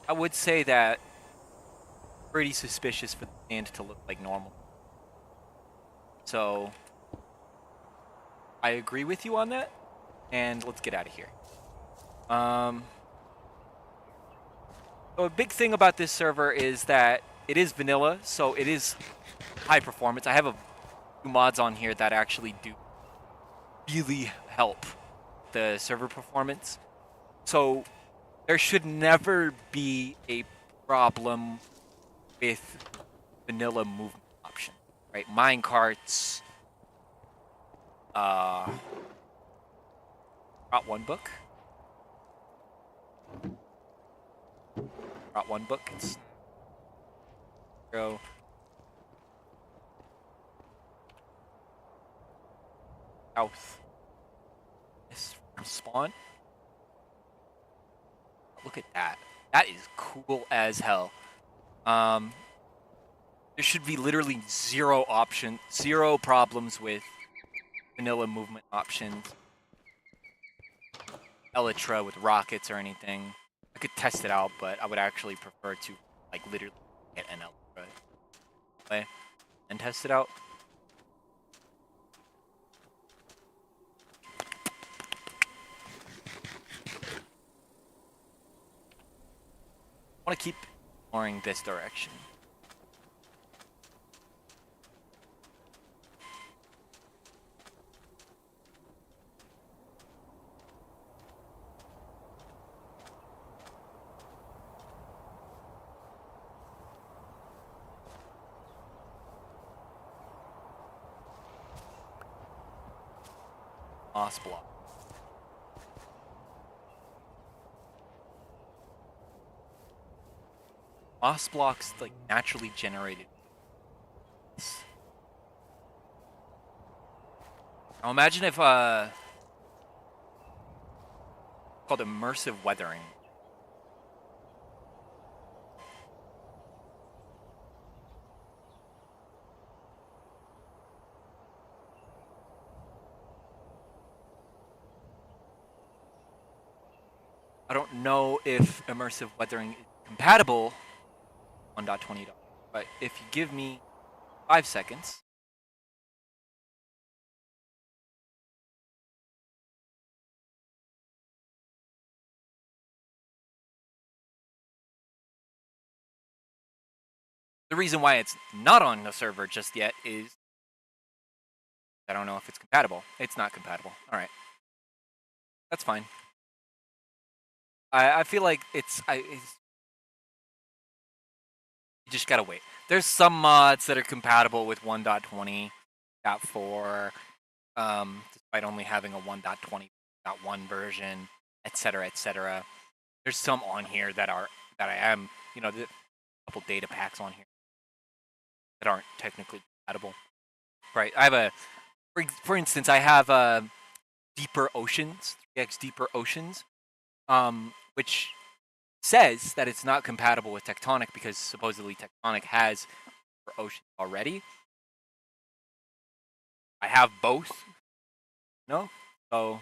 I would say that pretty suspicious for the sand to look like normal. So I agree with you on that, and let's get out of here. So a big thing about this server is that it is vanilla, so it is high performance. I have a few mods on here that actually do really help the server performance. So there should never be a problem with vanilla movement option, right? Minecarts. Got one book. brought one book. It's zero. South. This from spawn. Look at that. That is cool as hell. There should be literally zero problems with vanilla movement options. Elytra with rockets or anything. I could test it out, but I would actually prefer to like literally get an Elytra play and test it out. I want to keep exploring this direction. Moss block. Moss blocks like naturally generated. Now imagine if called immersive weathering. I don't know if immersive weathering is compatible 1.20, but if you give me 5 seconds. The reason why it's not on the server just yet is I don't know if it's compatible. It's not compatible. All right. That's fine. I feel like it's you just gotta wait. There's some mods that are compatible with 1.20.4, despite only having a 1.20.1 version, etc., etc. There's some on here that I am, a couple data packs on here that aren't technically compatible. Right. I have for instance, I have Deeper Oceans, 3x Deeper Oceans, which says that it's not compatible with Tectonic because supposedly Tectonic has Ocean already. I have both. No? So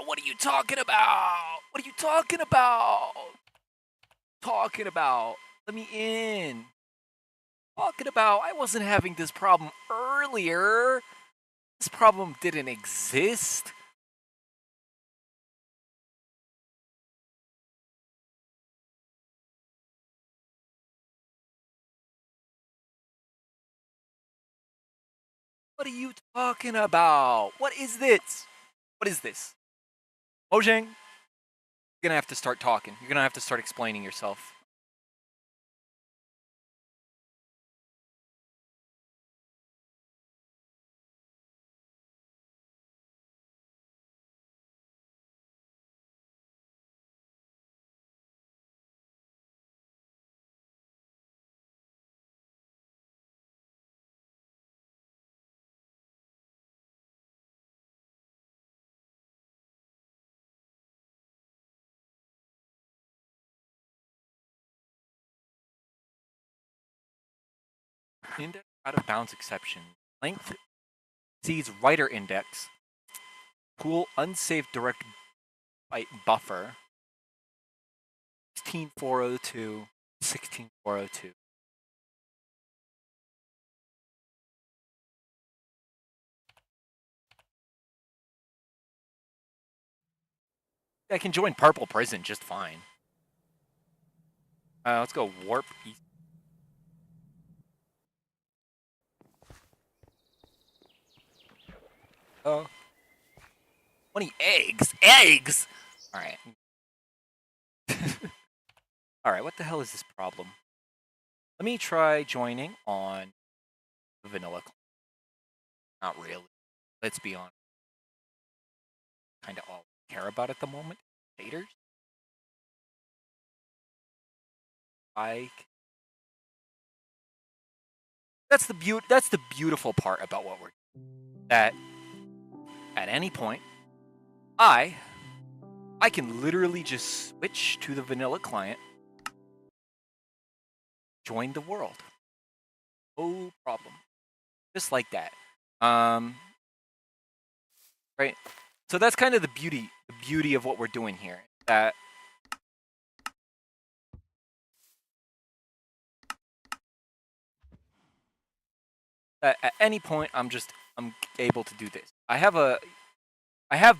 what are you talking about? What are you talking about? Talking about. Let me in. Talking about. I wasn't having this problem earlier. This problem didn't exist. What are you talking about? What is this? What is this? Mojang, you're gonna have to start talking. You're gonna have to start explaining yourself. Index out of bounds exception. Length exceeds writer index. Cool unsafe direct byte buffer. 16402. 16402. I can join Purple Prison just fine. Let's go warp east. Oh. 20 eggs? Eggs! Alright. Alright, what the hell is this problem? Let me try joining on vanilla. Not really. Let's be honest. Kind of all I care about at the moment. Shaders. That's the beautiful part about what we're doing. That at any point, I can literally just switch to the vanilla client, join the world. No problem. Just like that. Right? So that's kind of the beauty of what we're doing here. That at any point I'm able to do this. I have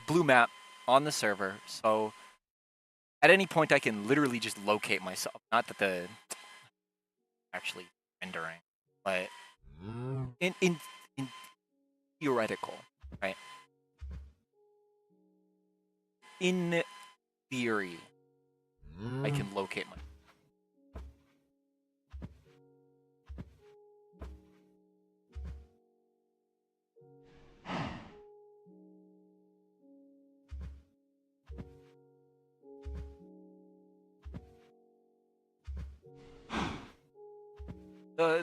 blue map on the server, so at any point I can literally just locate myself. Not that the actually rendering, but in theoretical, right? In theory, I can locate my.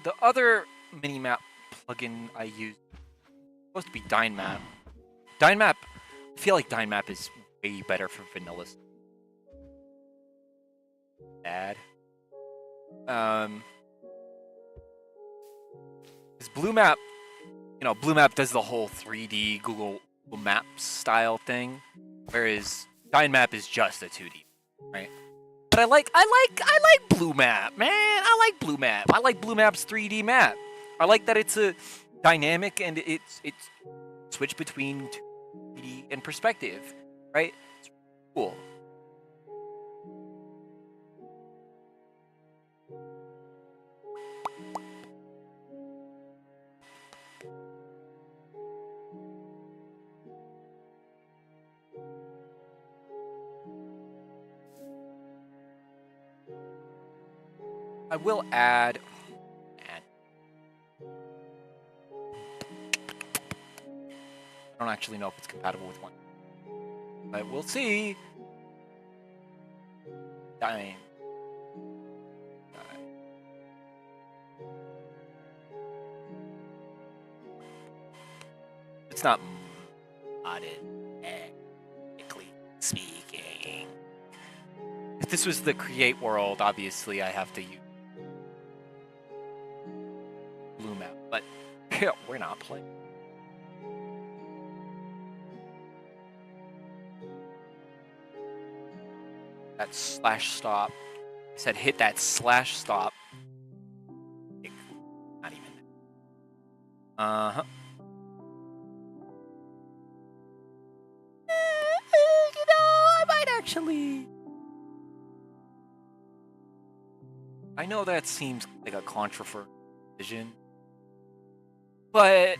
The other minimap plugin I use is supposed to be Dynmap. Dynmap, I feel like Dynmap is way better for vanilla. Bad. Because Blue Map does the whole 3D Google Maps style thing, whereas Dynmap is just a 2D, right? But I like Blue Map, man. I like Blue Map. I like Blue Map's 3D map. I like that it's a dynamic and it's switch between 2D and perspective, right? It's cool. I will add. I don't actually know if it's compatible with one, but we'll see. Dying. It's not modded, technically speaking. If this was the create world, obviously I have to use Blue Map, but we're not playing. That slash stop. I said hit that slash stop. Not even. Uh-huh. I might actually. I know that seems like a controversial decision, but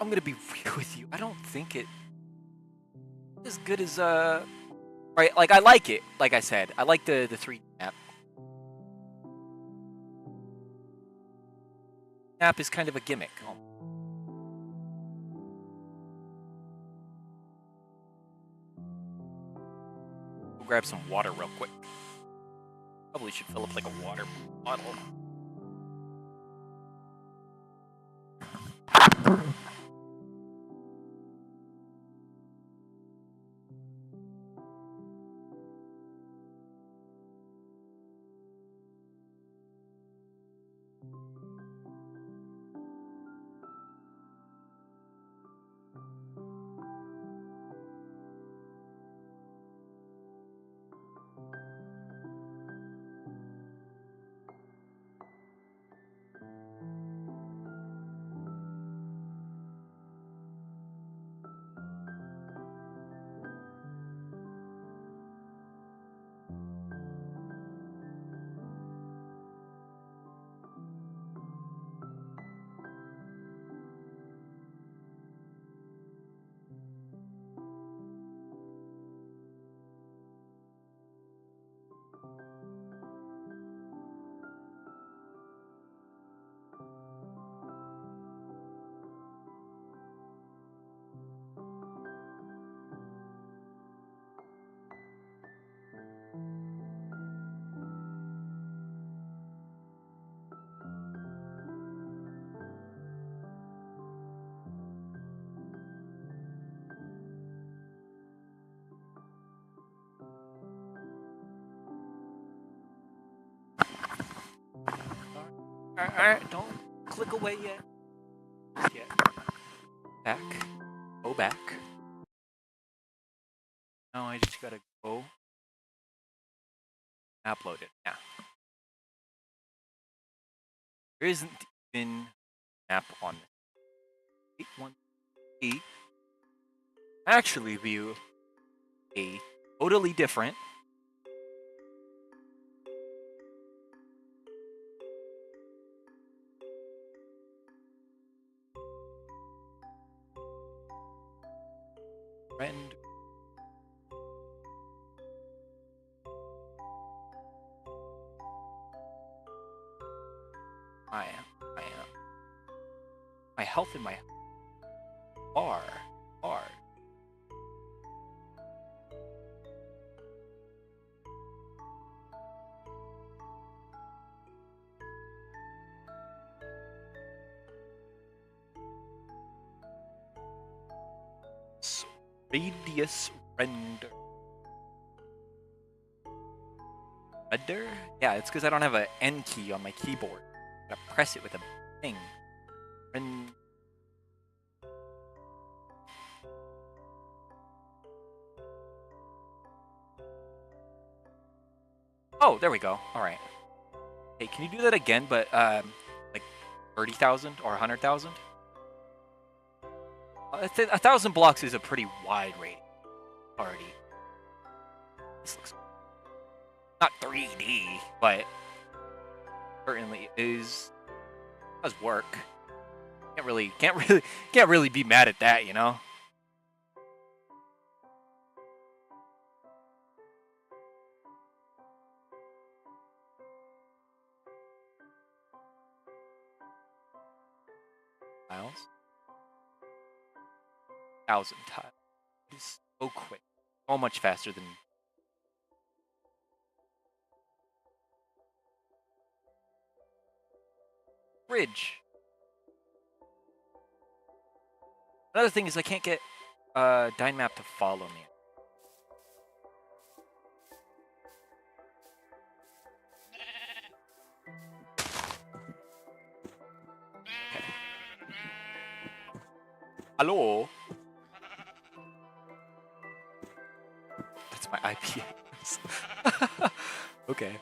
I'm gonna be real with you. I don't think it's as good as right. Like I like it. Like I said, I like the 3D map. Map is kind of a gimmick. We'll grab some water real quick. Probably should fill up like a water bottle. Alright, don't click away yet. Back. Go back. Now I just gotta go. Upload it. Yeah. There isn't even map on this. 81E. Actually view a totally different friend. I am. My health and my bar. Radius render. Render? Yeah, it's because I don't have an N key on my keyboard. I gotta press it with a thing. Oh, there we go. All right. Hey, can you do that again, but like 30,000 or 100,000? 1,000 blocks is a pretty wide range already. This looks not 3D, but certainly does work. Can't really be mad at that, you know. Miles. 1,000 tiles. It's so quick. So much faster than bridge. Another thing is I can't get Dynmap to follow me. Okay. Hello? That's my IP address. Okay.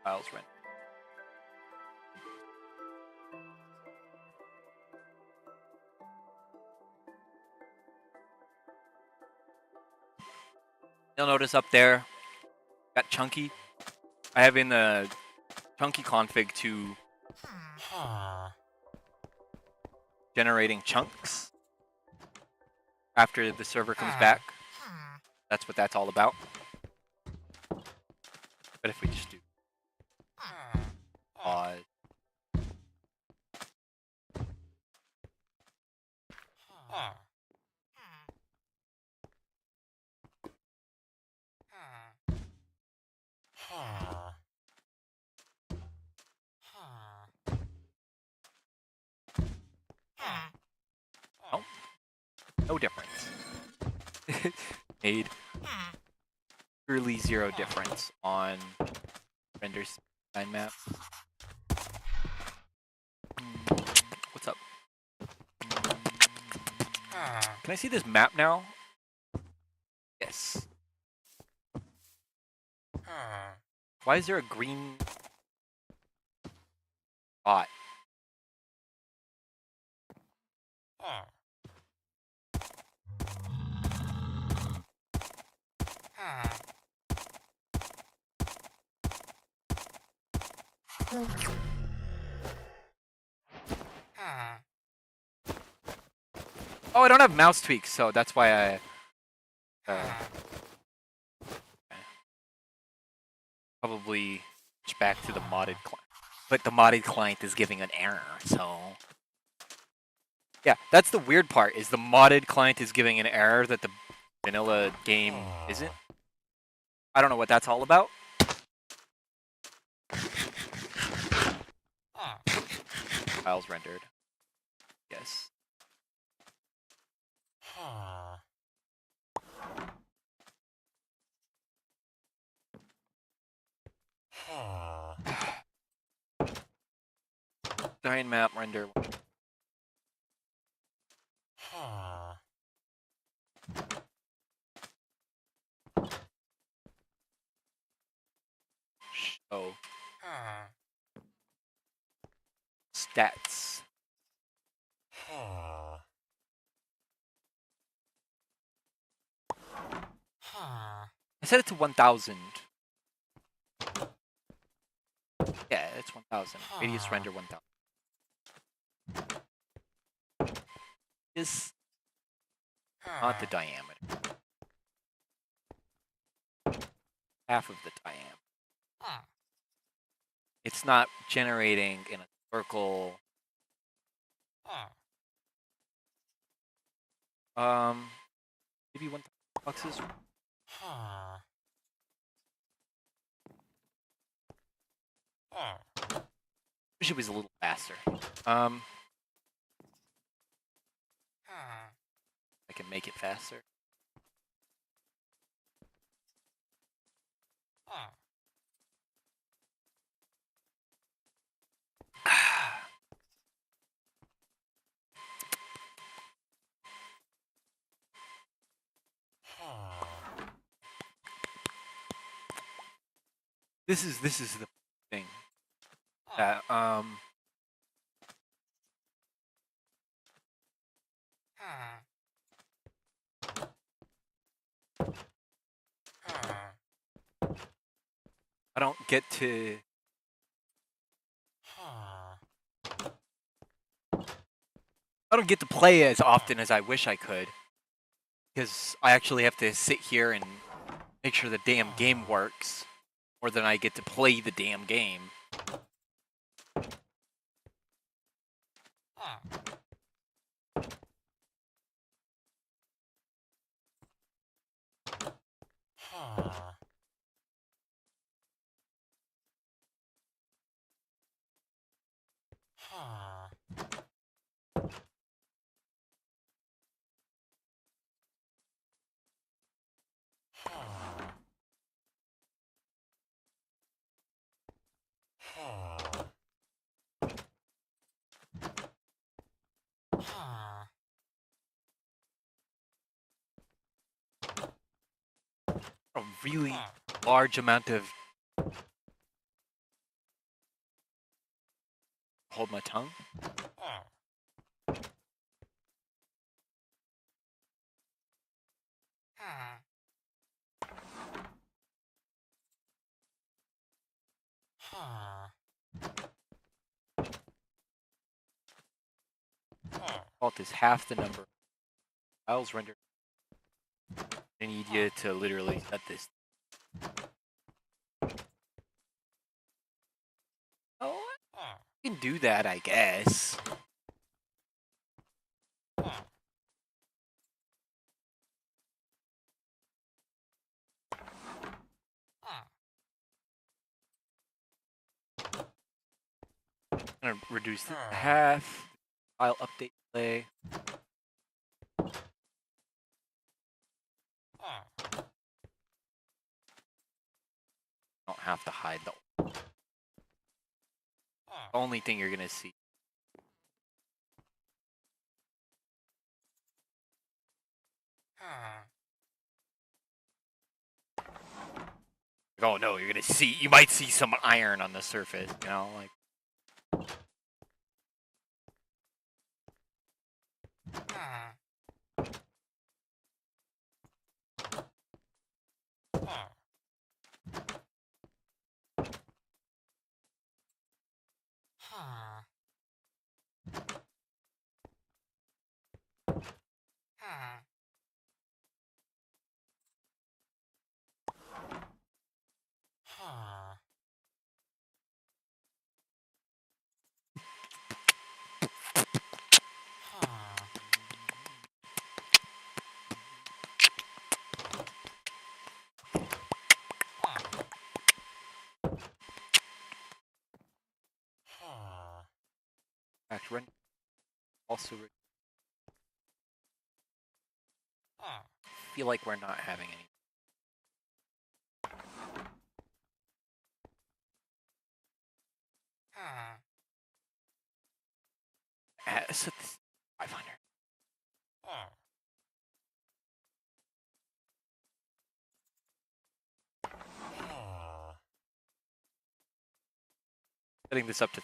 Files rent. You'll notice up there, got chunky. I have in the chunky config to generating chunks after the server comes back. That's what that's all about. But if we just do pause. Oh, no difference. Made really zero difference on render sign map. What's up? Can I see this map now? Yes. Why is there a green dot? Oh, I don't have mouse tweaks, so that's why I... probably switch back to the modded client. But the modded client is giving an error, so... Yeah, that's the weird part, is the modded client is giving an error that the vanilla game isn't. I don't know what that's all about. Files rendered. Yes. Giant map render. Show. Stats. I set it to 1000. Yeah, it's 1000. Radius render 1000. Is not the diameter. Half of the diameter. It's not generating in a circle. Maybe 1000 boxes. Wish it was a little faster. I can make it faster. This is the thing that I don't get to. I don't get to play as often as I wish I could, because I actually have to sit here and make sure the damn game works, more than I get to play the damn game. A really large amount of. Hold my tongue. Default is half the number of files rendered. I need you to literally set this. Oh, you can do that, I guess. I'm gonna reduce it to half. File update delay. Don't have to hide the only thing you're gonna see. Oh no, you're gonna see. You might see some iron on the surface. You know, like. Render also feel like we're not having any. Set this 500. Setting this up to.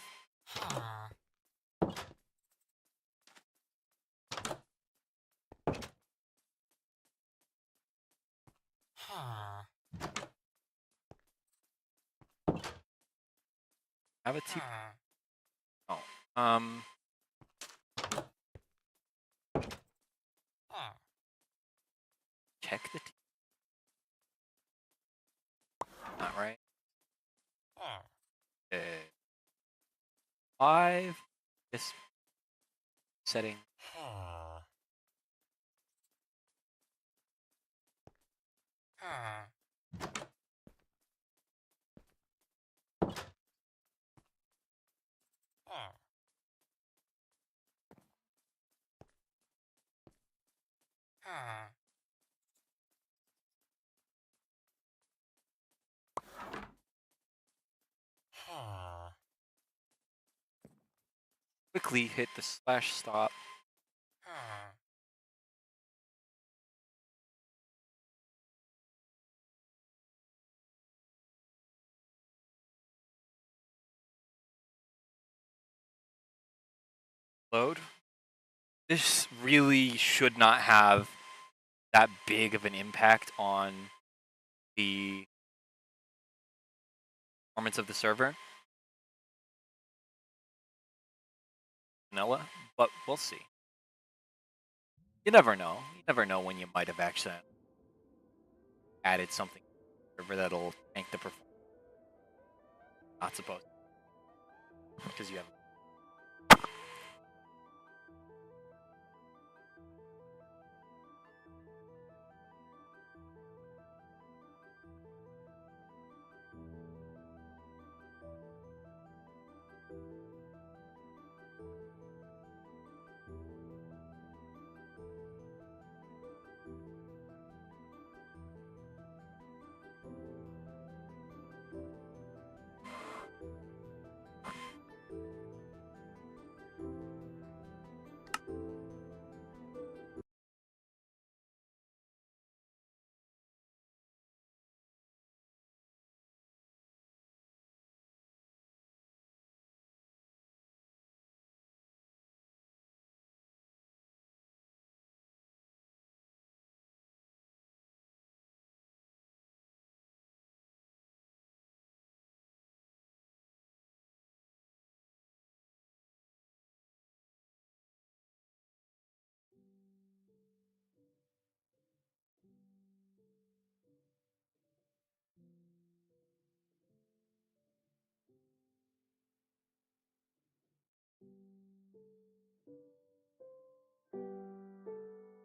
Have a two. Oh. Check the T. Not right. 5. Just setting. Quickly hit the slash stop. Load. This really should not have that big of an impact on the performance of the server. Vanilla, but we'll see. You never know. You never know when you might have actually added something to the server that'll tank the performance. Not supposed to, because you have.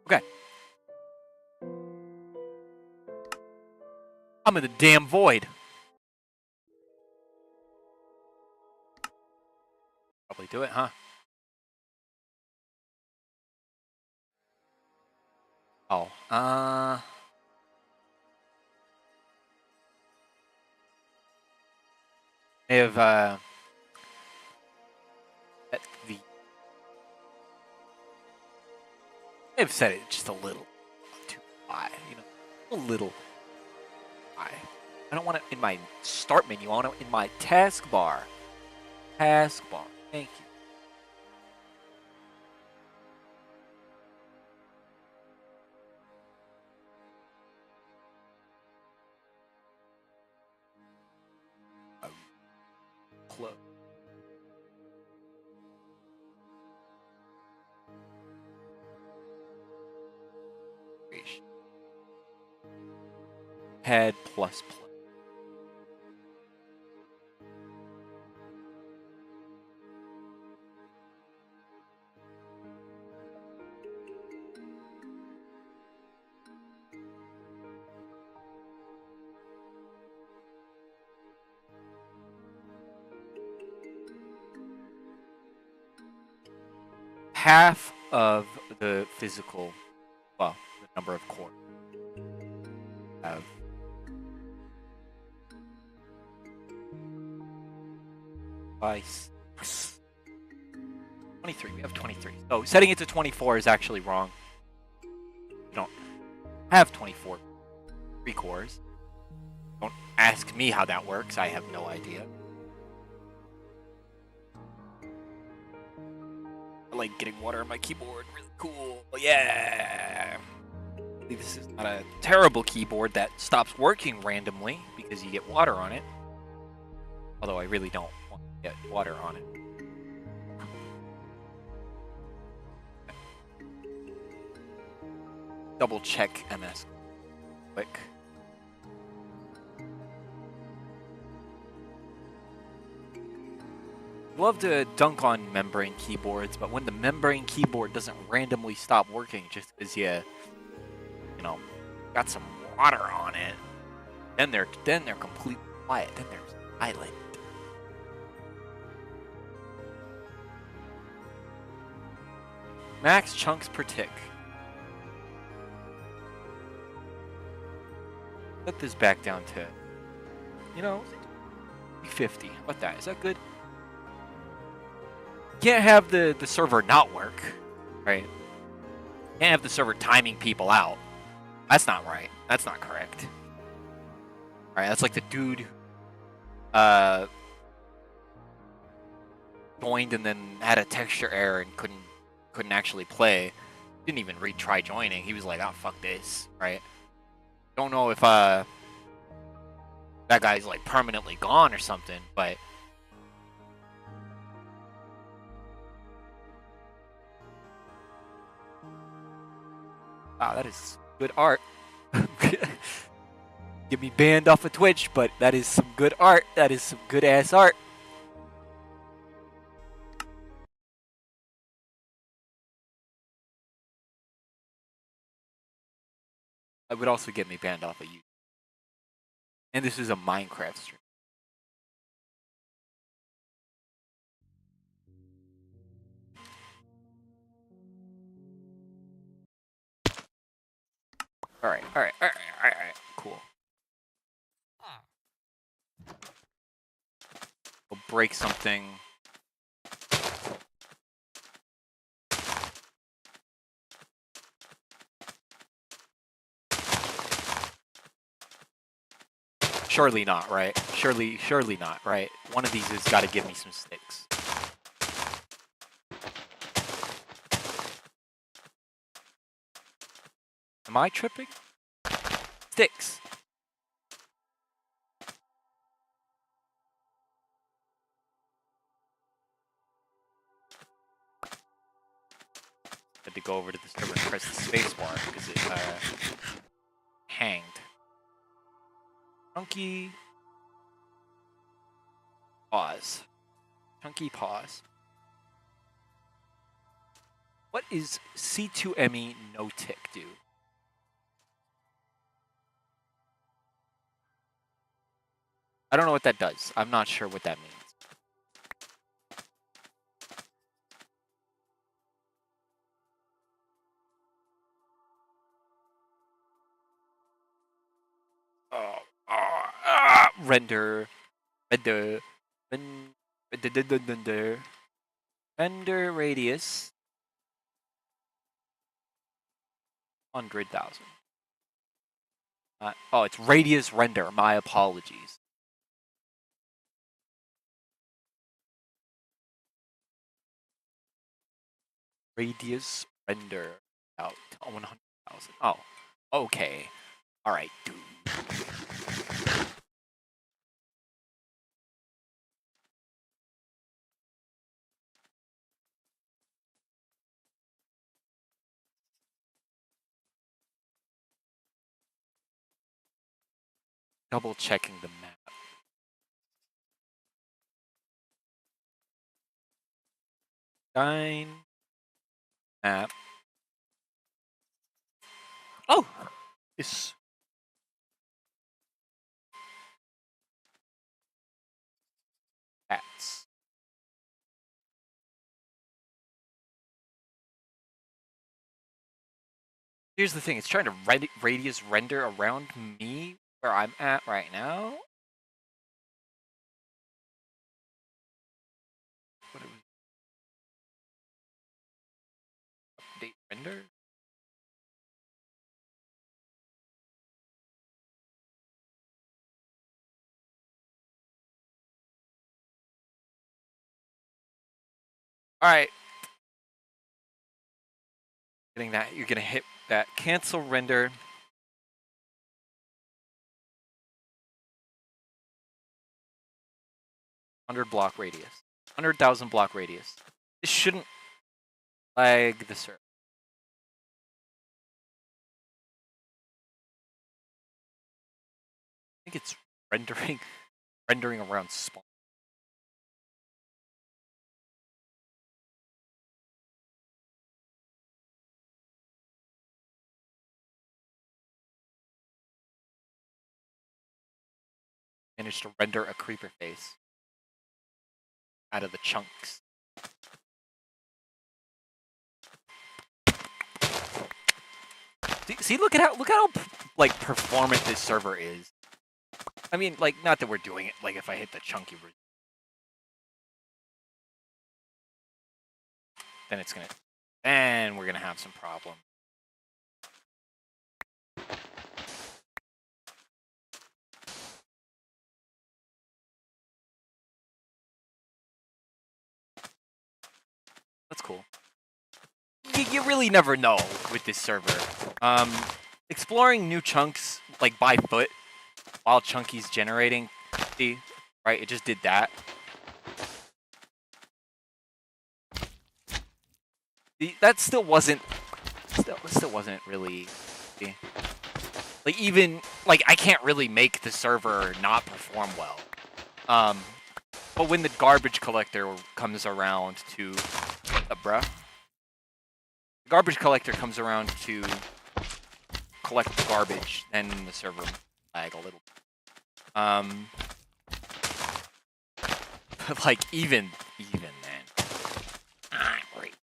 Okay. I'm in the damn void. Probably do it, huh? Oh, they have set the. They've set it just a little too high, you know, a little high. I don't want it in my start menu. I want it in my taskbar. Taskbar. Thank you. Close. Head plus plus. half of the physical, well, the number of cores. Have 23. We have 23. So setting it to 24 is actually wrong. We don't have 24 free cores. Don't ask me how that works. I have no idea. I like getting water on my keyboard. Really cool. Yeah. This is not a terrible keyboard that stops working randomly because you get water on it. Although I really don't want to get water on it. Double check MS quick. Love to dunk on membrane keyboards, but when the membrane keyboard doesn't randomly stop working just because you know, got some water on it, then they're completely quiet. Then there's silent. Max chunks per tick. Set this back down to, 50. What that? Is that good? Can't have the server not work, right? Can't have the server timing people out. That's not right. That's not correct. All right, that's like the dude joined and then had a texture error and couldn't actually play. Didn't even retry joining. He was like, "Oh, fuck this," right? Don't know if that guy's like permanently gone or something, but wow, that is good art. Get me banned off of Twitch, but that is some good art. That is some good ass art. It would also get me banned off of YouTube. And this is a Minecraft stream. All right, cool. We'll break something. Surely not, right? Surely not, right? One of these has got to give me some sticks. Am I tripping? Sticks. Had to go over to the server and press the space bar because it hanged. Chunky pause. Chunky pause. What is C2ME no tick do? I don't know what that does. I'm not sure what that means. Render radius 100,000. Oh, it's radius render. My apologies. Radius render out 100,000. Oh, okay. All right, dude. Double checking the map. Map. Oh, it's cats. Here's the thing, it's trying to radius render around me where I'm at right now. What do we update render? Alright. Getting that, you're gonna hit that cancel render. $100 block radius. 100,000 block radius. This shouldn't lag the server. I think it's rendering around spawn. Managed to render a creeper face out of the chunks. See, look at how like performant this server is. I mean, like, not that we're doing it. Like, if I hit the chunky, then then we're gonna have some problem. That's cool. You really never know with this server. Exploring new chunks like by foot while Chunky's generating. See, right? It just did that. That still wasn't really. See? Like, even like, I can't really make the server not perform well. But when the garbage collector comes around to, what's up, bruh? The garbage collector comes around to collect the garbage, then the server lag a little. But like, even then, great.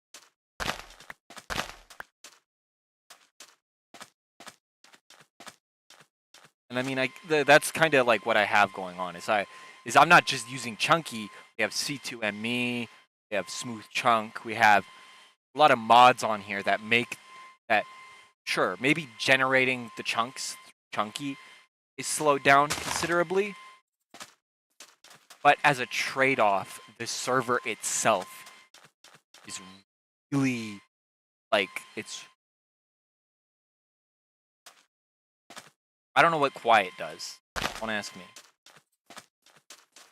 And I mean, that's kind of like what I have going on. I'm not just using Chunky. We have C2ME, we have Smooth Chunk, we have a lot of mods on here that make that. Sure, maybe generating the chunks, Chunky, is slowed down considerably. But as a trade-off, the server itself is really, like, it's... I don't know what quiet does. Don't ask me.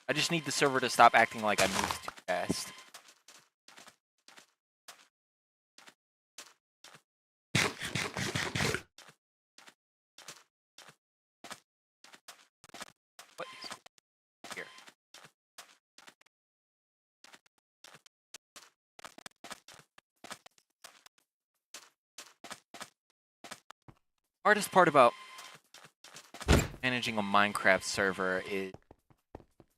I just need the server to stop acting like I moved too fast. What is here? Hardest part about managing a Minecraft server is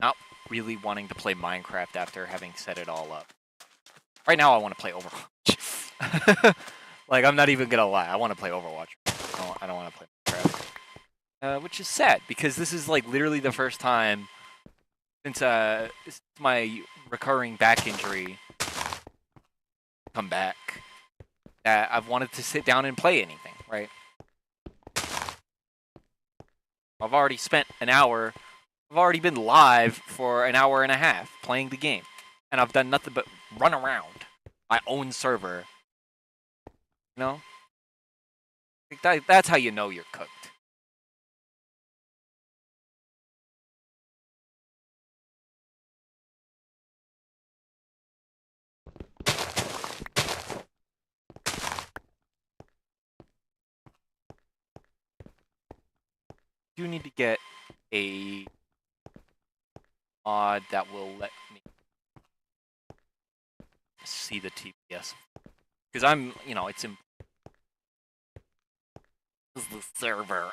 not really wanting to play Minecraft after having set it all up. Right now, I want to play Overwatch. Like, I'm not even gonna lie. I want to play Overwatch. I don't want to play Minecraft. Which is sad, because this is, like, literally the first time since my recurring back injury come back that I've wanted to sit down and play anything, right? I've already spent an hour. I've already been live for an hour and a half playing the game. And I've done nothing but run around my own server. You know? That's how you know you're cooked. You need to get a mod that will let me see the TPS. Because I'm, you know, it's in the server.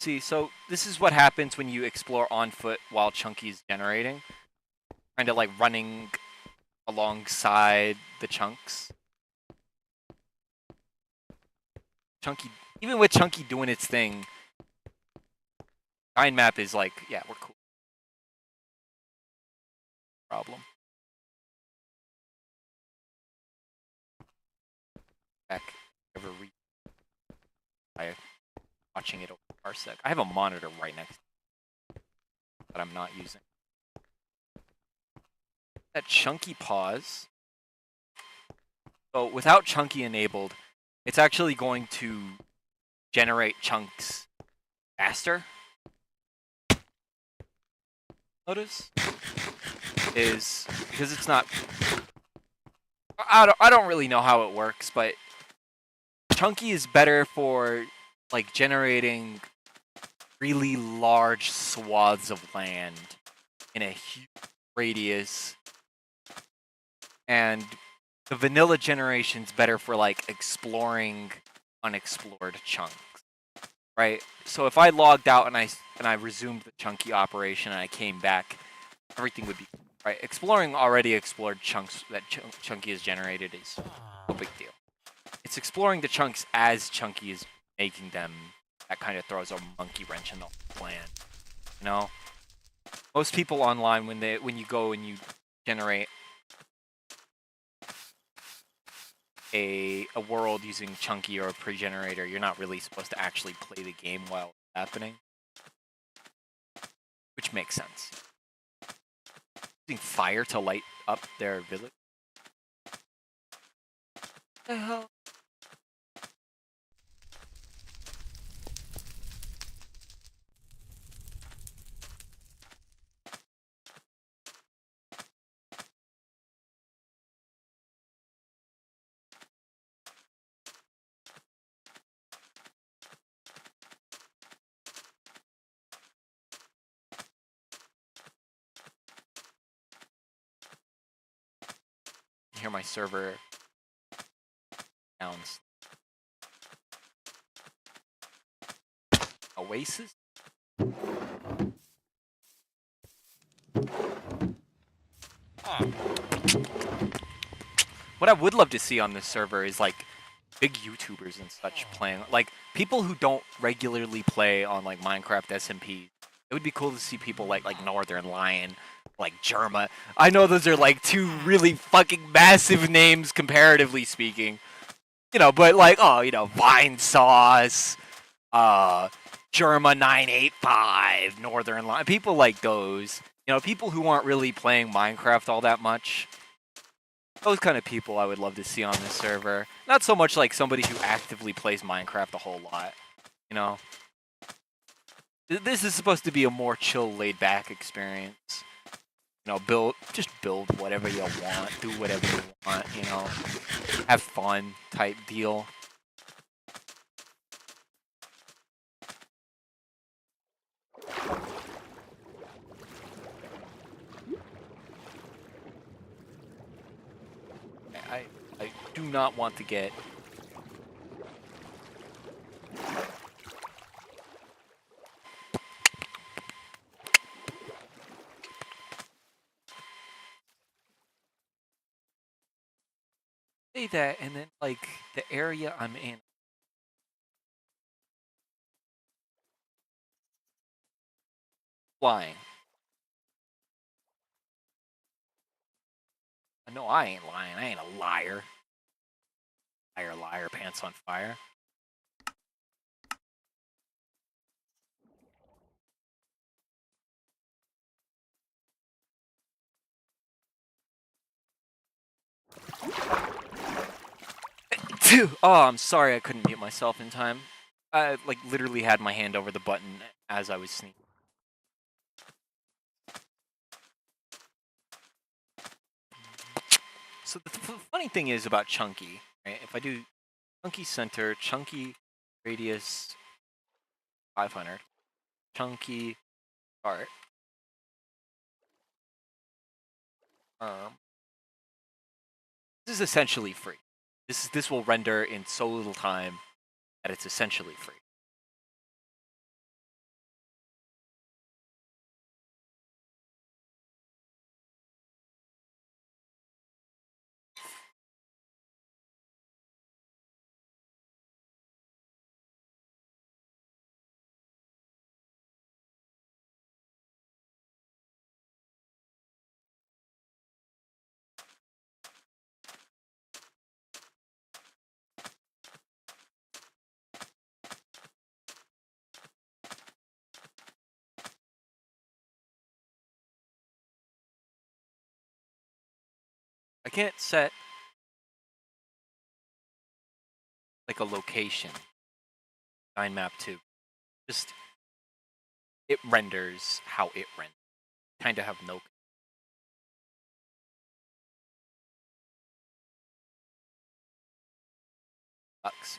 See, so this is what happens when you explore on foot while Chunky's generating. Kind of like running alongside the chunks. Chunky, even with Chunky doing its thing, Giant Map is like, yeah, we're cool. Problem. Back ever read by watching it over parsec. I have a monitor right next to me that I'm not using. That Chunky pause. So without Chunky enabled, it's actually going to generate chunks faster. Notice is because it's not. I don't really know how it works, but Chunky is better for like generating really large swaths of land in a huge radius, and the vanilla generation's better for like exploring unexplored chunks, right? So if I logged out and I resumed the Chunky operation and I came back, everything would be right. Exploring already explored chunks that Chunky has generated is no big deal. It's exploring the chunks as Chunky is making them that kind of throws a monkey wrench in the plan. You know, most people online when you go and you generate a world using Chunky or a pre-generator, you're not really supposed to actually play the game while it's happening, which makes sense. Using fire to light up their village. What the hell? You hear my server sounds. Oasis? What I would love to see on this server is like big YouTubers and such playing, like people who don't regularly play on like Minecraft SMP. It would be cool to see people like Northern Lion, like Germa. I know those are like two really fucking massive names comparatively speaking, you know, but like Vine Sauce, Germa 985, Northern Lion, people like those. You know, people who aren't really playing Minecraft all that much. Those kind of people I would love to see on this server. Not so much like somebody who actively plays Minecraft a whole lot, you know? This is supposed to be a more chill, laid-back experience. You know, just build whatever you want, do whatever you want, you know? Have fun type deal. I do not want to get say that and then like the area I'm in. Flying. No, I ain't lying. I ain't a liar. Liar, liar, pants on fire. Oh, I'm sorry I couldn't mute myself in time. I like literally had my hand over the button as I was sneaking. So the funny thing is about Chunky, right? If I do Chunky center, Chunky radius 500, Chunky start, this is essentially free. This will render in so little time that it's essentially free. can't set like a location design map to. Just it renders how it renders. Kind of have no. Sucks.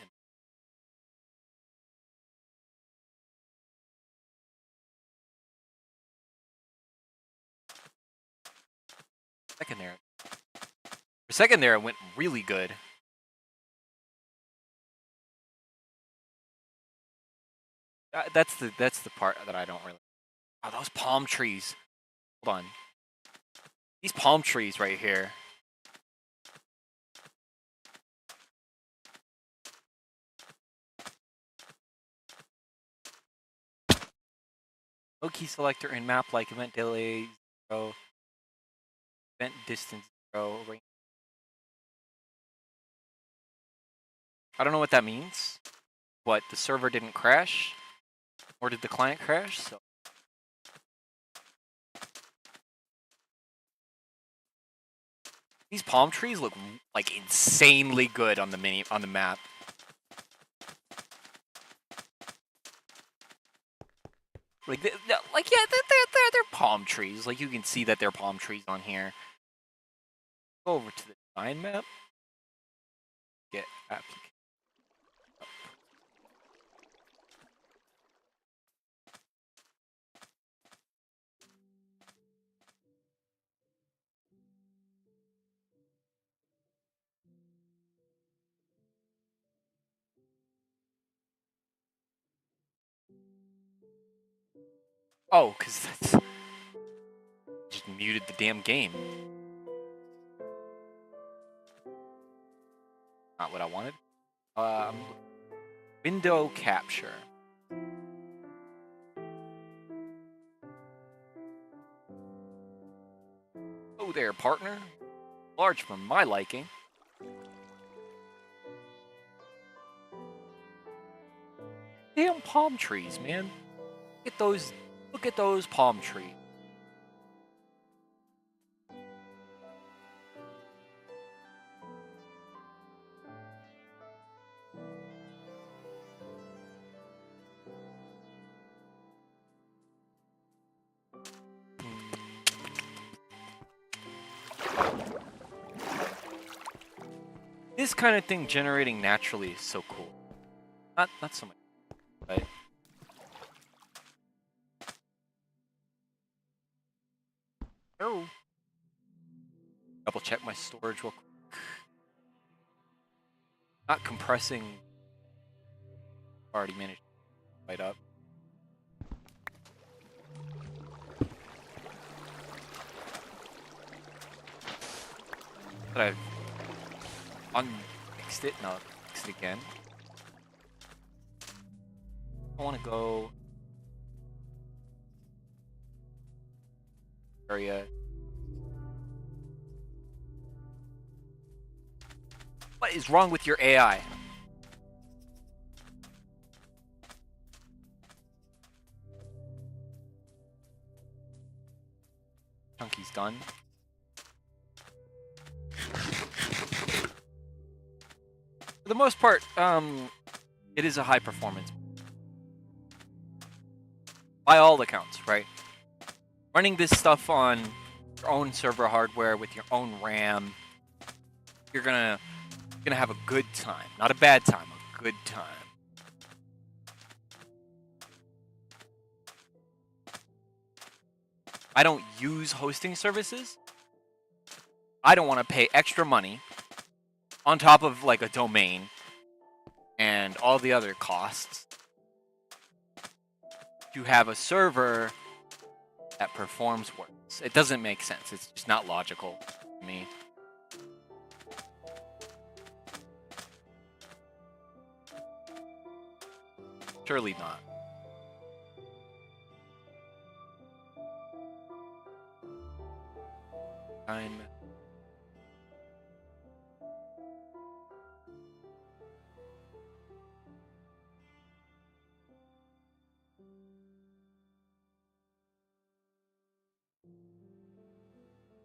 Second there. For second there, it went really good. That's the part that I don't really. Oh, those palm trees. Hold on. These palm trees right here. No key selector in map like event delay 0, event distance 0. I don't know what that means, but the server didn't crash, or did the client crash? So these palm trees look like insanely good on the map. Like, they're palm trees. Like, you can see that they're palm trees on here. Go over to the design map. Get application. Oh, because that's just muted the damn game. Not what I wanted. Window capture. Oh there, partner. Large for my liking. Damn palm trees, man. Look at those palm trees. This kind of thing generating naturally is so cool. Not so much, but oh. Double check my storage real quick. Not compressing. Already managed to light up. But I've unfixed it, now I'll fix it again. I want to go area. What is wrong with your AI? Chunky's done. For the most part, it is a high performance. By all accounts, right? Running this stuff on your own server hardware with your own RAM, you're gonna have a good time. Not a bad time, a good time. I don't use hosting services. I don't want to pay extra money on top of like a domain and all the other costs to have a server that performs works. It doesn't make sense. It's just not logical to me. Surely not. Time.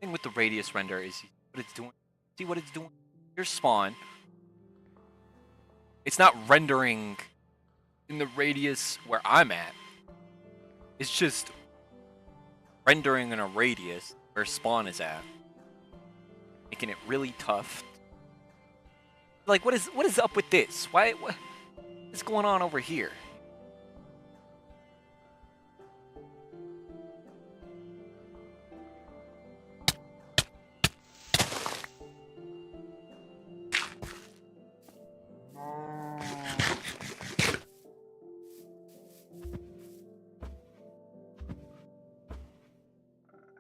Thing with the radius render is what it's doing See what it's doing? Here's spawn. It's not rendering in the radius where I'm at. It's just rendering in a radius where spawn is at, making it really tough. Like, what is up with this? What's going on over here?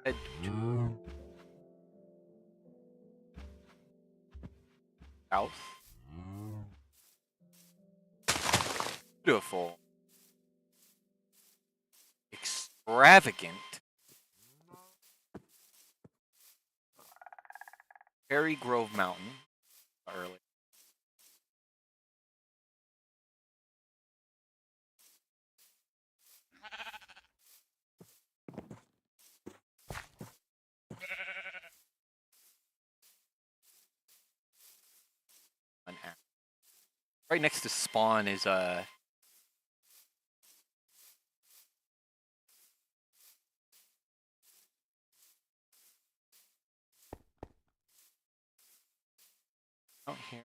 Head south. Beautiful. Extravagant. Cherry Grove Mountain. Early. Right next to spawn is out here.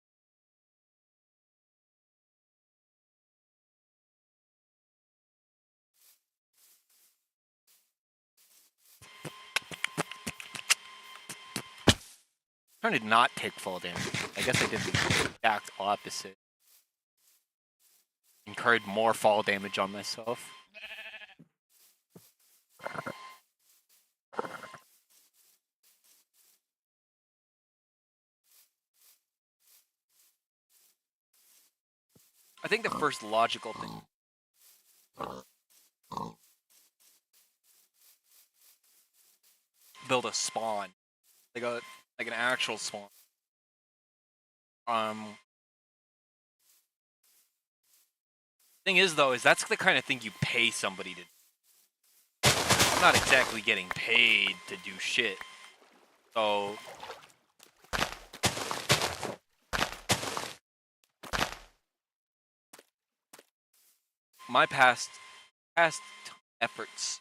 Trying to not take fall damage. I guess I did the exact opposite. Incurred more fall damage on myself. I think the first logical thing. Build a spawn. Like an actual spawn. Thing is though, is that's the kind of thing you pay somebody to do. I'm not exactly getting paid to do shit. So my past efforts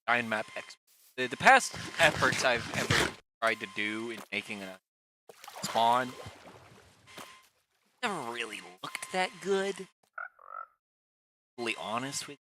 Giant Map X. The past efforts I've ever tried to do in making a spawn never really looked that good. Really honest with you.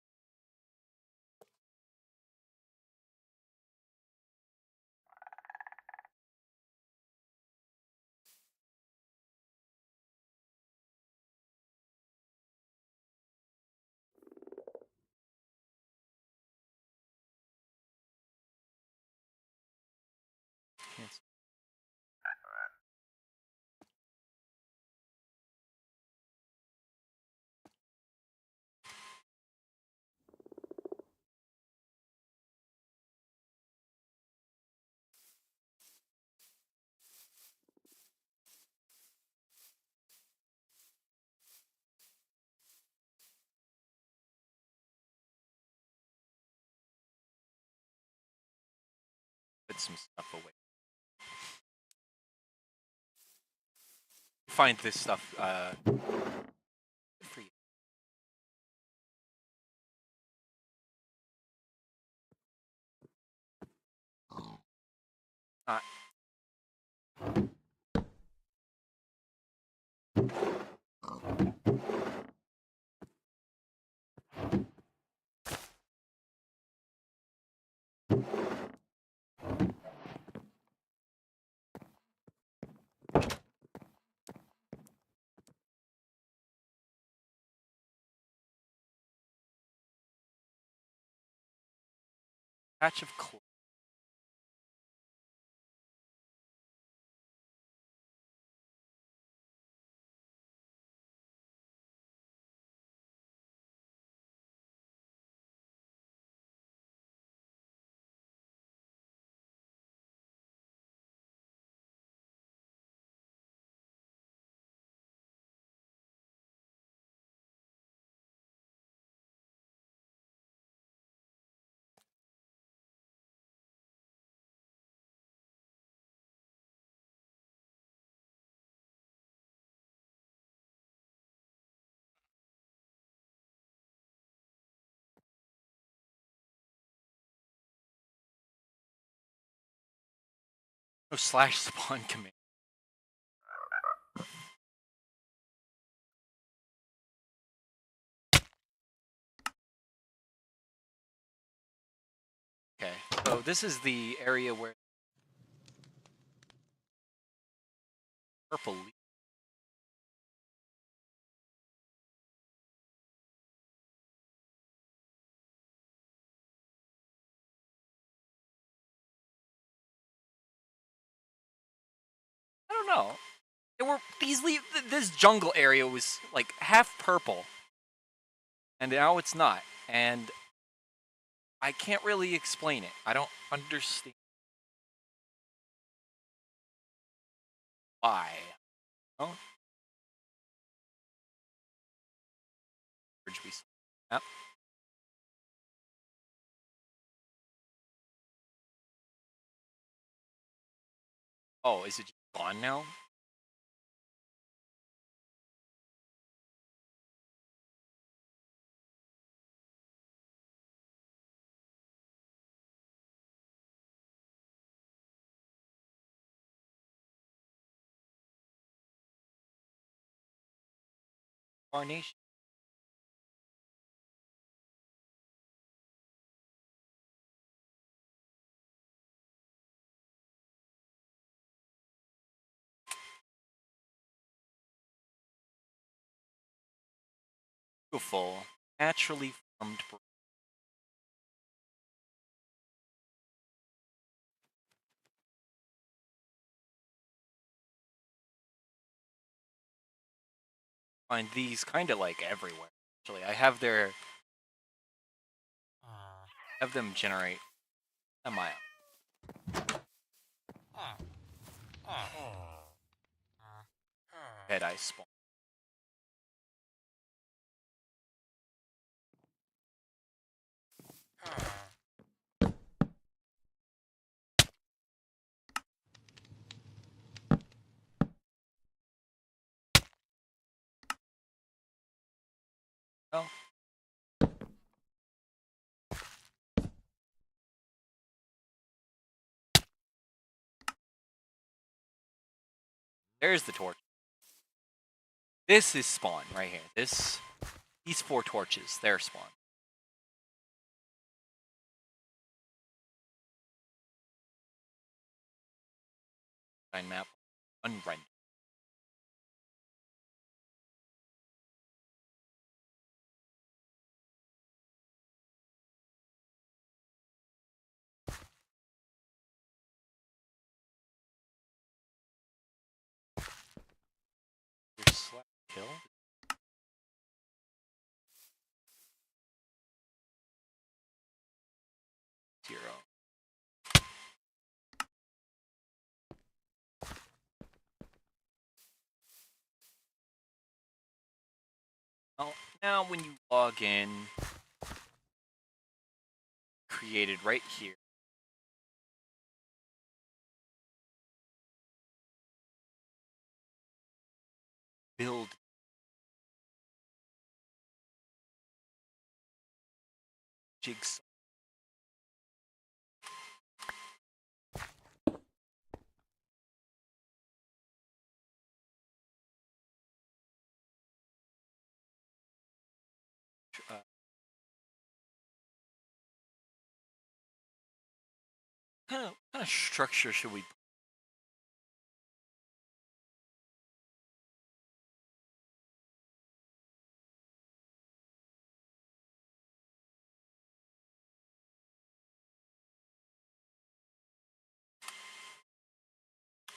Put some stuff away. Find this stuff good for you. Uh, patch of clay. No slash spawn command. Okay, so this is the area where purple leaf. I don't know. There were these this jungle area was like half purple, and now it's not. And I can't really explain it. I don't understand why. Oh, bridge we. Yep. Oh, is it just gone now? Carnation. Beautiful, naturally formed. Find these kind of like everywhere. Actually, I have them generate a mile. Head ice spawn. Well, there's the torch. This is spawn right here. These 4 torches, they're spawn. Map unrendered. Slash kill. 0. Well, now when you log in, created right here. Build jigsaw. What kind of structure should we?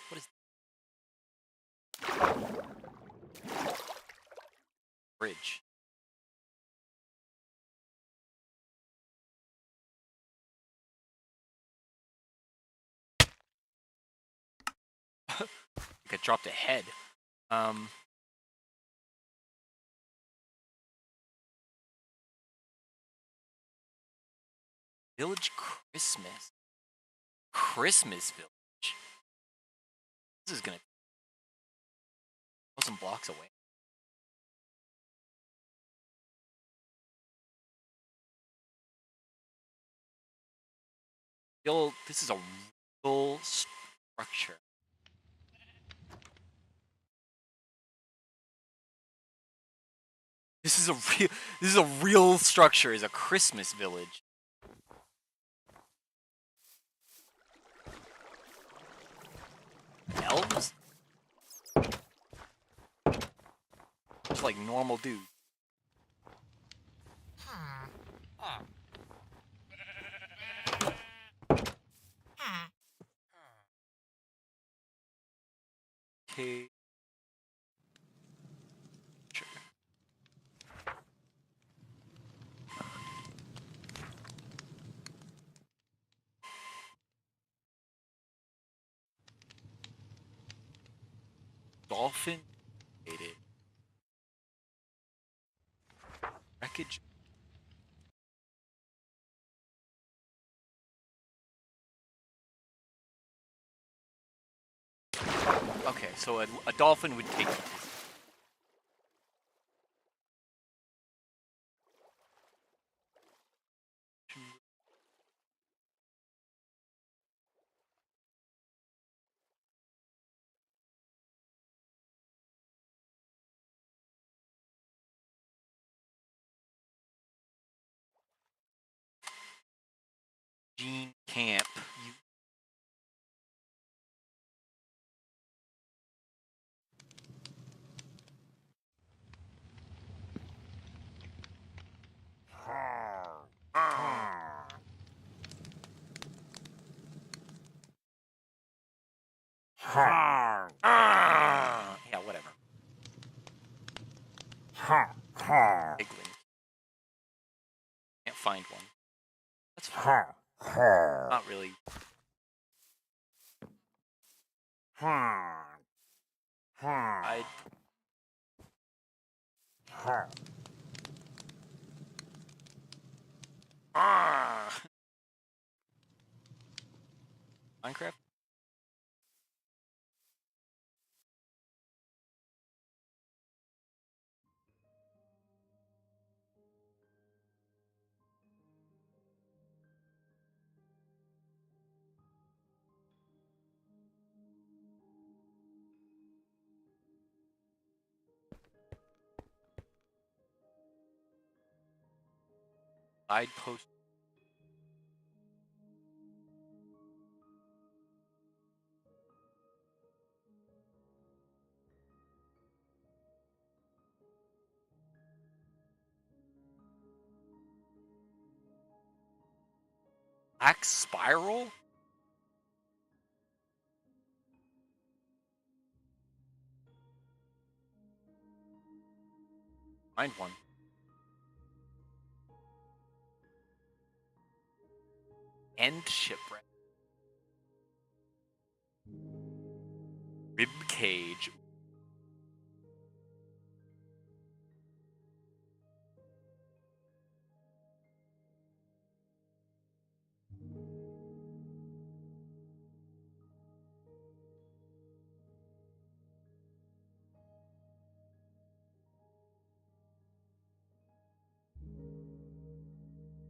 What is bridge? Like I dropped a head. Village Christmas. Christmas village. This is gonna be 1,000 blocks away. This is a real structure. This is a real structure. Is a Christmas village. Elves? Just like normal dudes. Okay. Sure. Dolphin. Wreckage. Okay, so a dolphin would take you. Gene Camp. You yeah, whatever. Piglin. Can't find one. That's fine. Not really. I'd... Minecraft? I'd post. Black Spiral? Find one. End shipwreck. Rib cage.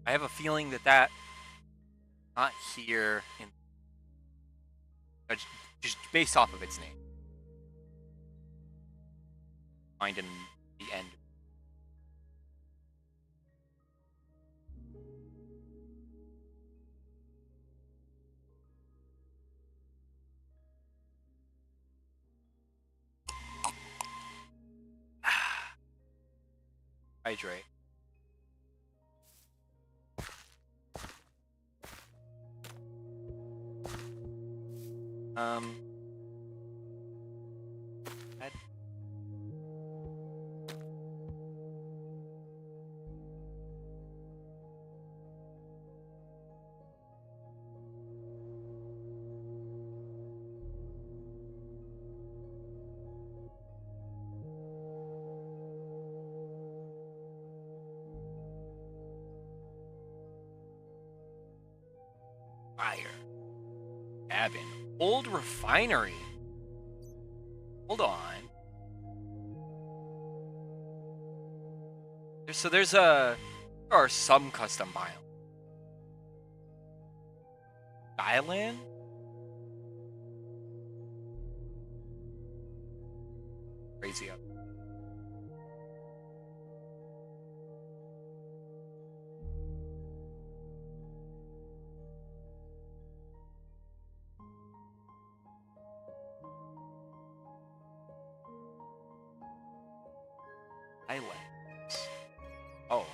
I have a feeling that not here in just based off of its name. Find in the end. Hydrate. Add. Fire. Cabin. Old refinery. Hold on. There are some custom biomes. Skyland? crazy up. Islands. Oh.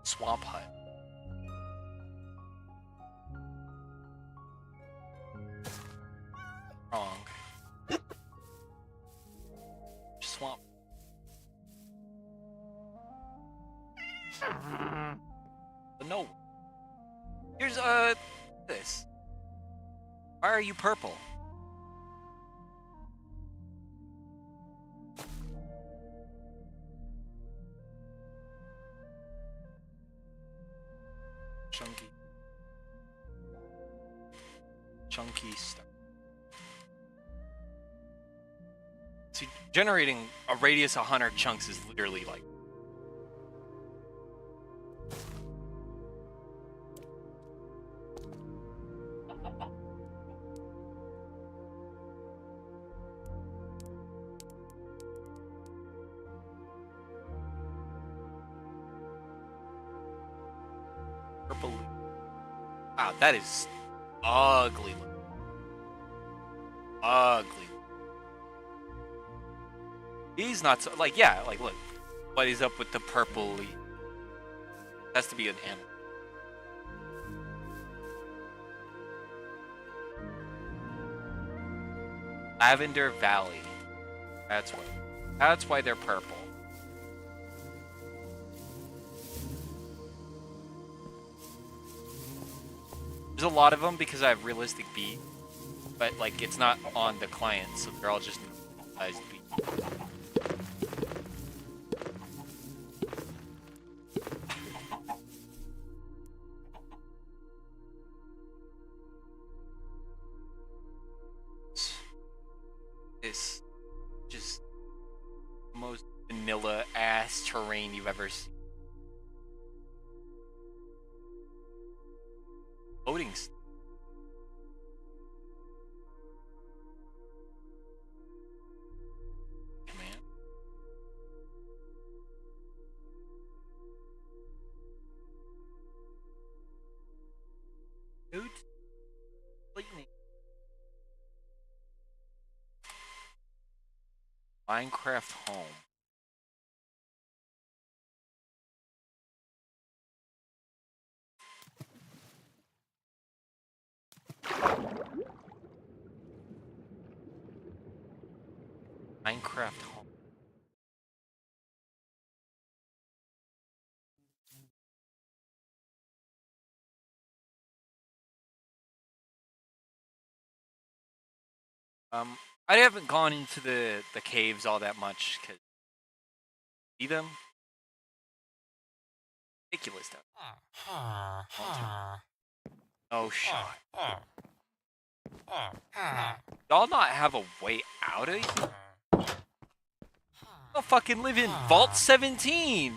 Swamp hut. Wrong. Swamp. But no. Here's this. Why are you purple? Chunky stuff. See, generating a radius of 100 chunks is literally like. Purple. Wow, that is ugly. Ugly. He's not so, like, yeah, like, look. What is up with the purple leaf? Has to be an animal. Lavender Valley. That's why they're purple. There's a lot of them because I have realistic beat, but like it's not on the client, so they're all just normalized beat. This just the most vanilla ass terrain you've ever seen. Loading. Command. Dude. Lightning. Minecraft home. Minecraft home. I haven't gone into the caves all that much because see them ridiculous stuff. Oh shot. Y'all not have a way out of here? I'll fucking live in Vault 17.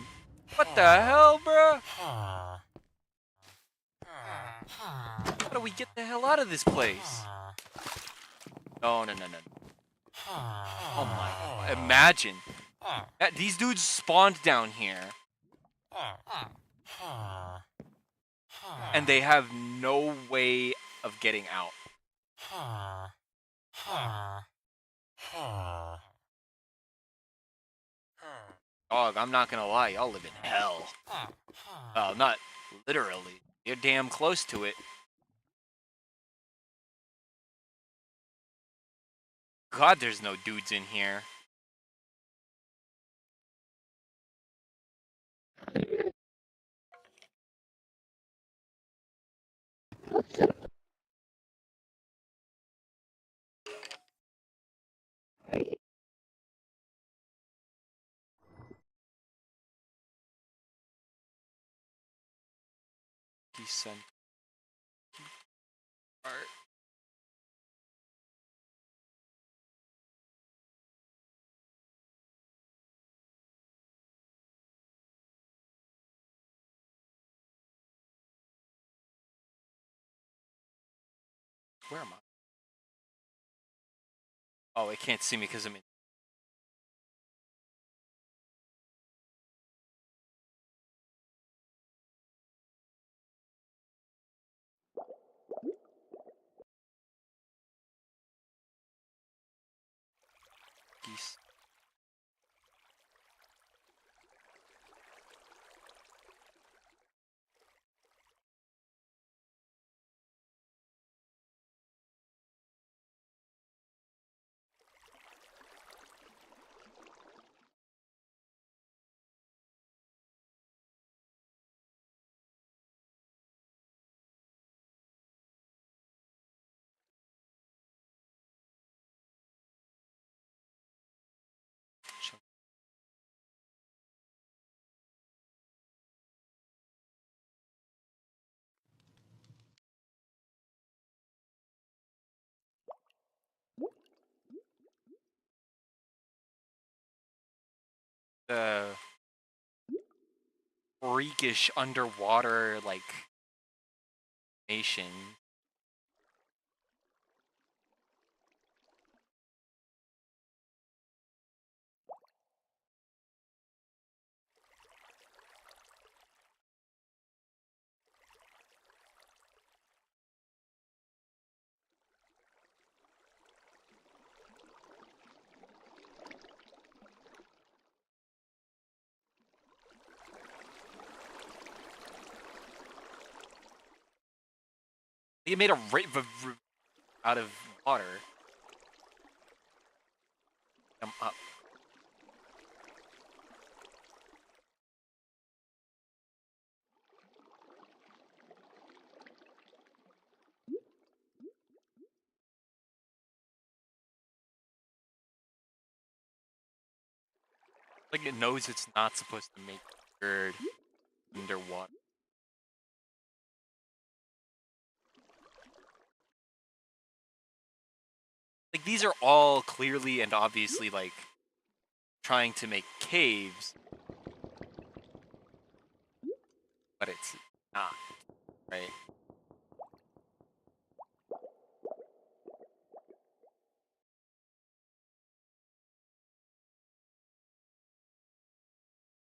What the hell, bro? How do we get the hell out of this place? No. Oh my. Imagine. These dudes spawned down here. And they have no way of getting out. Dog, I'm not gonna lie, y'all live in hell. Well, not literally. You're damn close to it. God, there's no dudes in here. He sent art. Where am I? Oh, it can't see me because I'm in. Geese. The freakish underwater like nation. They made a out of water. I'm up. Like it knows it's not supposed to make bird underwater. Like these are all clearly and obviously like trying to make caves, but it's not, right?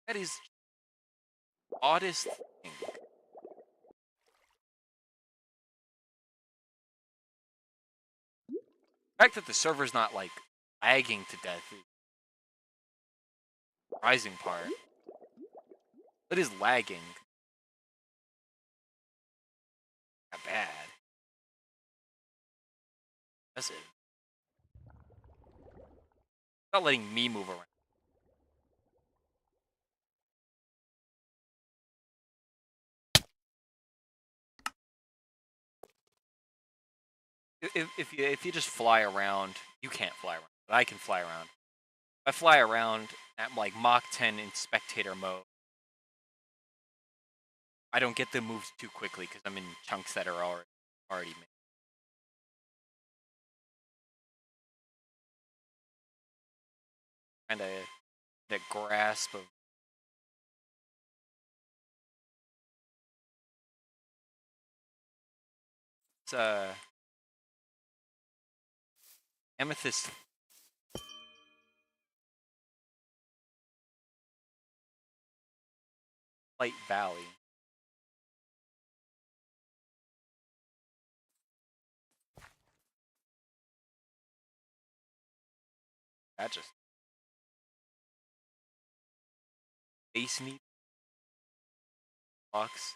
That is the oddest thing. The fact that the server's not like lagging to death is the surprising part. It is lagging. Not bad. That's it. Not letting me move around. If you just fly around, you can't fly around, but I can fly around. If I fly around at like Mach 10 in spectator mode, I don't get the moves too quickly because I'm in chunks that are already made. Kind of the grasp of it's Amethyst Light Valley. That just base meat box.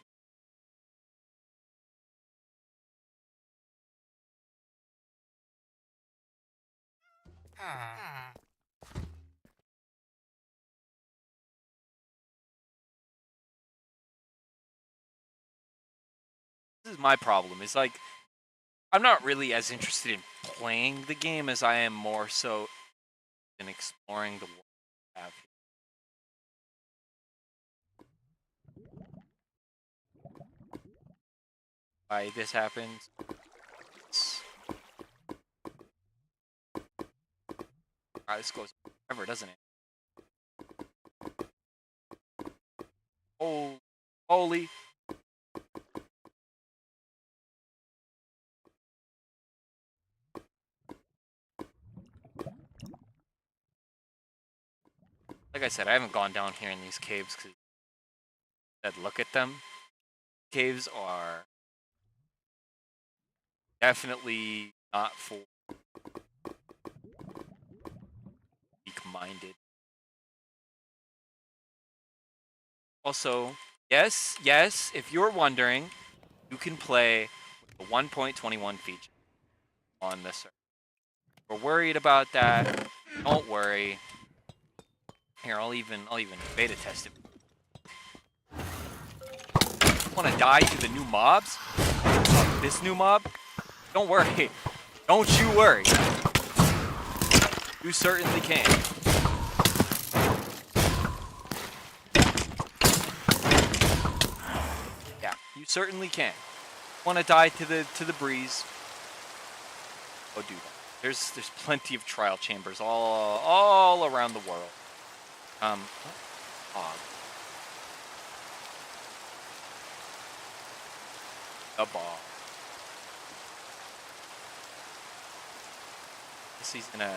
This is my problem. Is like I'm not really as interested in playing the game as I am more so in exploring the world I have here. Why this happens? This goes forever, doesn't it? Oh, holy! I said, I haven't gone down here in these caves because I said, look at them. Caves are definitely not for weak-minded. Also, yes, if you're wondering, you can play with the 1.21 feature on this server. If you're worried about that, don't worry. Here, I'll even beta test it. Want to die to the new mobs? This new mob? Don't worry. Don't you worry. You certainly can. Yeah, you certainly can. Want to die to the breeze? Go do that. There's plenty of trial chambers all around the world. Bog. The bog. He's in a.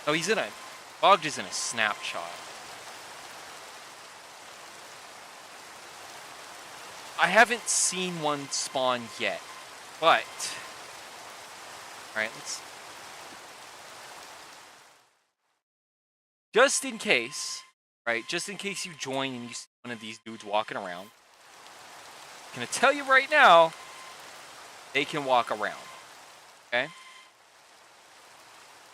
Oh, he's in a. Bog is in a snapshot. I haven't seen one spawn yet, but. Alright, let's. Just in case, right? Just in case you join and you see one of these dudes walking around. I'm gonna tell you right now, they can walk around. Okay?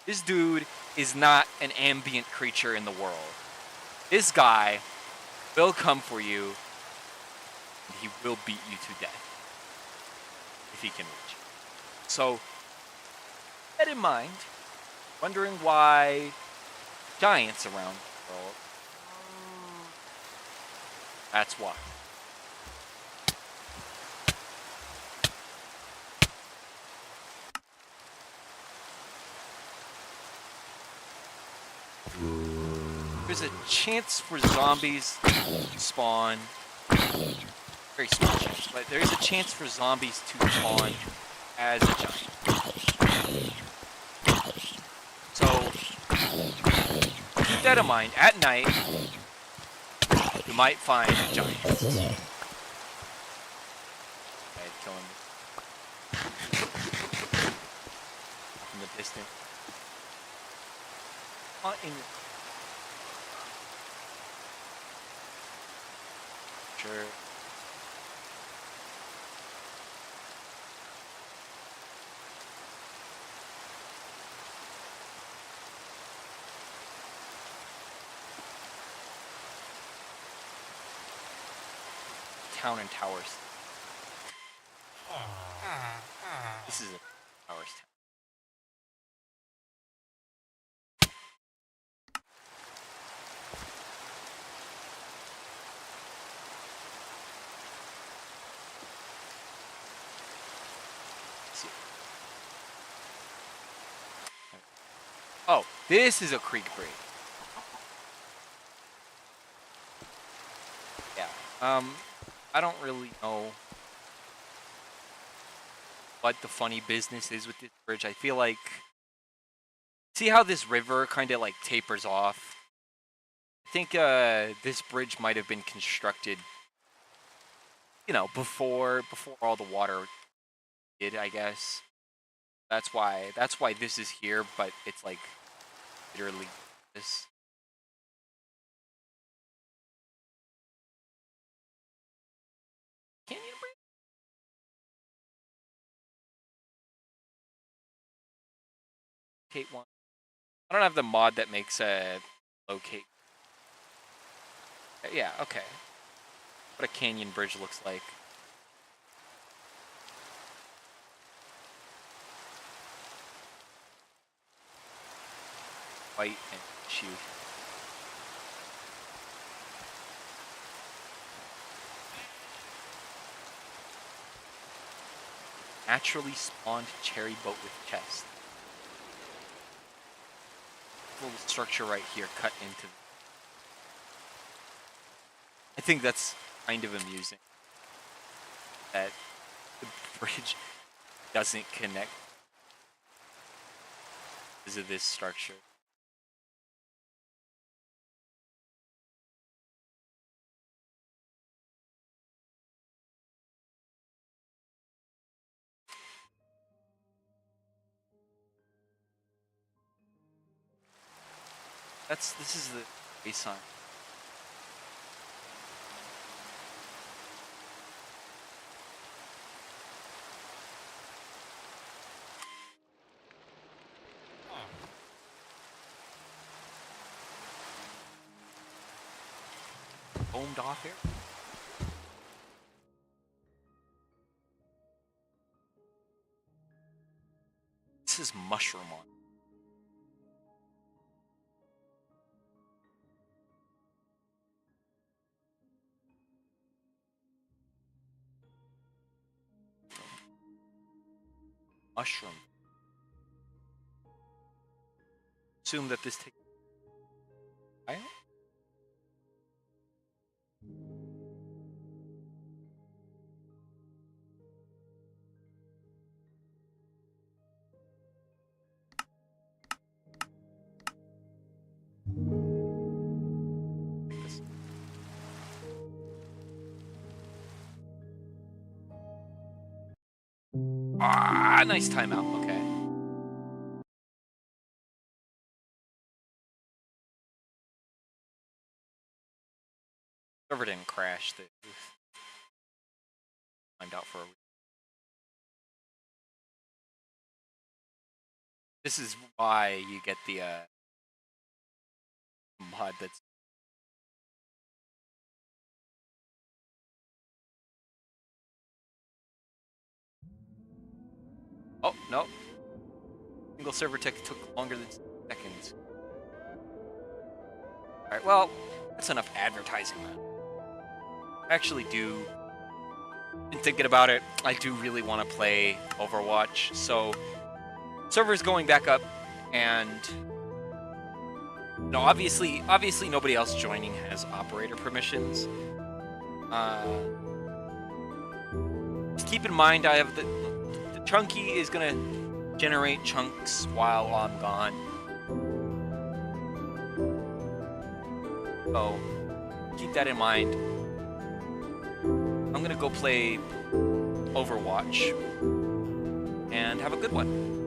This dude is not an ambient creature in the world. This guy will come for you, and he will beat you to death. If he can reach you. So, that in mind, wondering why giants around the world. That's why. There's a chance for zombies to spawn. Very small chance, but there's a chance for zombies to spawn as a giant. So, keep that in mind. At night, you might find giants. Okay, killing me. From the distance. In sure. Town and towers. This is a towers town. Oh, this is a creek bridge. Yeah. I don't really know what the funny business is with this bridge. I feel like, see how this river kind of like tapers off? I think this bridge might have been constructed, you know, before all the water did, I guess. That's why this is here, but it's like literally this. Canyon bridge? Locate one. I don't have the mod that makes a locate. Yeah, okay. What a canyon bridge looks like. White and shoot. Naturally spawned cherry boat with chest. Little structure right here cut into. I think that's kind of amusing that the bridge doesn't connect because of this structure. This is the baseline. Foamed off here. This is mushroom on. Mushroom. Assume that this takes. Ah, nice timeout. Okay. Server didn't crash. They timed out for a. This is why you get the mod that's. Oh no! Single server tech took longer than seconds. All right, well, that's enough advertising then. I actually do. Been thinking about it. I do really want to play Overwatch, so server's going back up, and no, obviously nobody else joining has operator permissions. Just keep in mind, I have the chunky is gonna generate chunks while I'm gone. So keep that in mind. I'm gonna go play Overwatch and have a good one.